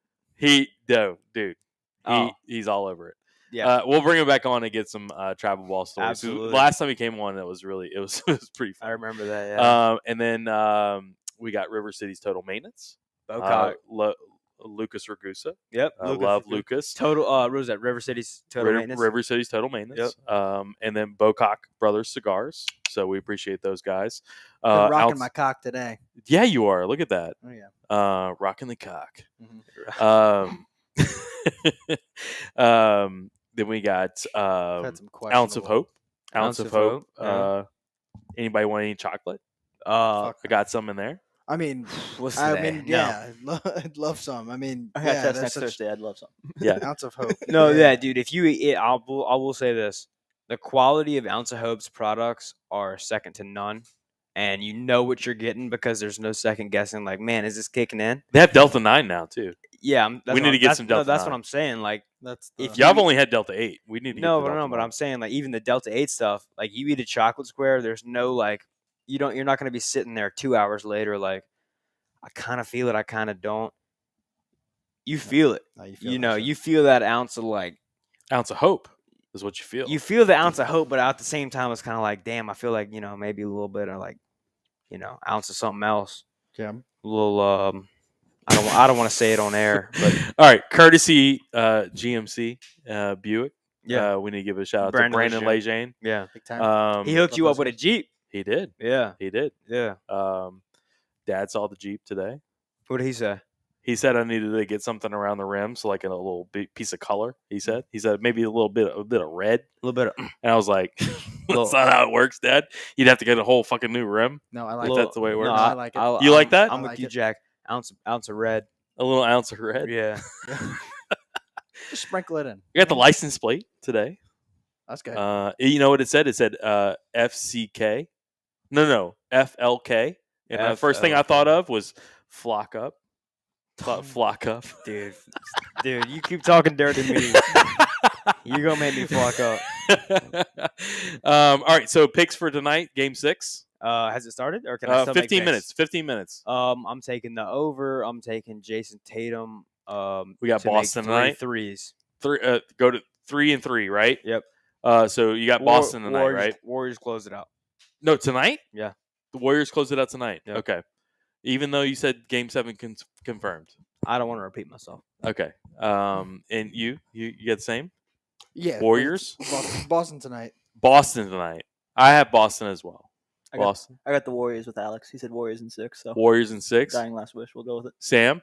He's all over it. Yeah, we'll bring him back on and get some travel ball stories. Absolutely. Last time he came on, it was pretty fun. I remember that. Yeah. And then we got River City's Total Maintenance. Lucas Ragusa. Yep. Love Lucas. Total. What was that? River City's Total Maintenance. River City's Total Maintenance. Yep. And then Bocock Brothers Cigars. So we appreciate those guys. I'm rocking my cock today. Yeah, you are. Look at that. Oh yeah. Rocking the cock. Mm-hmm. Then we got Ounce of Hope. Ounce of Hope. Anybody want any chocolate? I got some in there. I mean, yeah, I'd love some. I mean, I got test next Thursday. I'd love some. Yeah, Ounce of Hope. No, yeah, dude. If you eat, I will say this: the quality of Ounce of Hope's products are second to none, and you know what you're getting because there's no second guessing. Like, man, is this kicking in? They have Delta 9 now too. Yeah, we need to get some Delta. No, that's 9. what I'm saying. Like, if y'all have only had Delta 8, we need to. No, but I'm saying like even the Delta 8 stuff. Like, you eat a chocolate square, there's no like you're not going to be sitting there 2 hours later like, I kind of feel it, I kind of don't. You feel it. You feel that ounce of hope is what you feel. You feel the ounce of hope, but at the same time, it's kind of like, damn, I feel like, maybe a little bit of like, ounce of something else. Yeah. A little, I don't want to say it on air, but all right. Courtesy GMC Buick. Yeah. We need to give a shout out to Brandon Lejeune. Yeah. Big time. He hooked you up with a Jeep. He did. Yeah. He did. Yeah. Dad saw the Jeep today. What did he say? He said I needed to get something around the rim, so like a little piece of color. He said maybe a bit of red, a little bit of, and I was like, "That's not how it works, Dad. You'd have to get a whole fucking new rim." No, I like that's the way it works. No, I like it. You like that? I'm with you, Jack. Ounce of red. A little ounce of red. Yeah. Just sprinkle it in. You got the license plate today. That's good. You know what it said? It said FCK. No, FLK. And the first thing I thought of was flock up. Flock up. Dude, you keep talking dirty to me. You're going to make me flock up. All right, so picks for tonight, game 6. Has it started? Or can I still 15 make minutes. picks? 15 minutes. I'm taking the over. I'm taking Jason Tatum. We got to make Boston tonight. Threes. Go to 3 and 3, right? Yep. So you got Boston tonight, right? Warriors close it out. No, tonight? Yeah. The Warriors close it out tonight. Yep. Okay. Even though you said game 7 confirmed. I don't want to repeat myself. Okay. And you get the same? Yeah. Warriors? Boston tonight. Boston tonight. I have Boston as well. Boston. I got the Warriors with Alex. He said Warriors in 6. So Warriors in 6. Dying last wish. We'll go with it. Sam?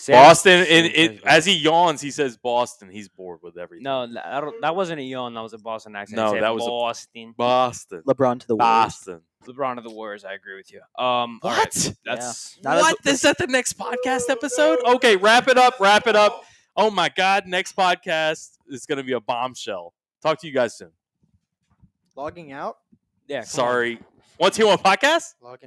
Boston, and as he yawns, he says Boston. He's bored with everything. No, that wasn't a yawn. That was a Boston accent. No, that was Boston. Boston. LeBron to the Warriors. Boston. LeBron to the Warriors. I agree with you. What? All right. That's What? Is that the next podcast episode? Okay, wrap it up. Oh my God, next podcast is going to be a bombshell. Talk to you guys soon. Logging out. Yeah. Sorry. 121 podcast? Logging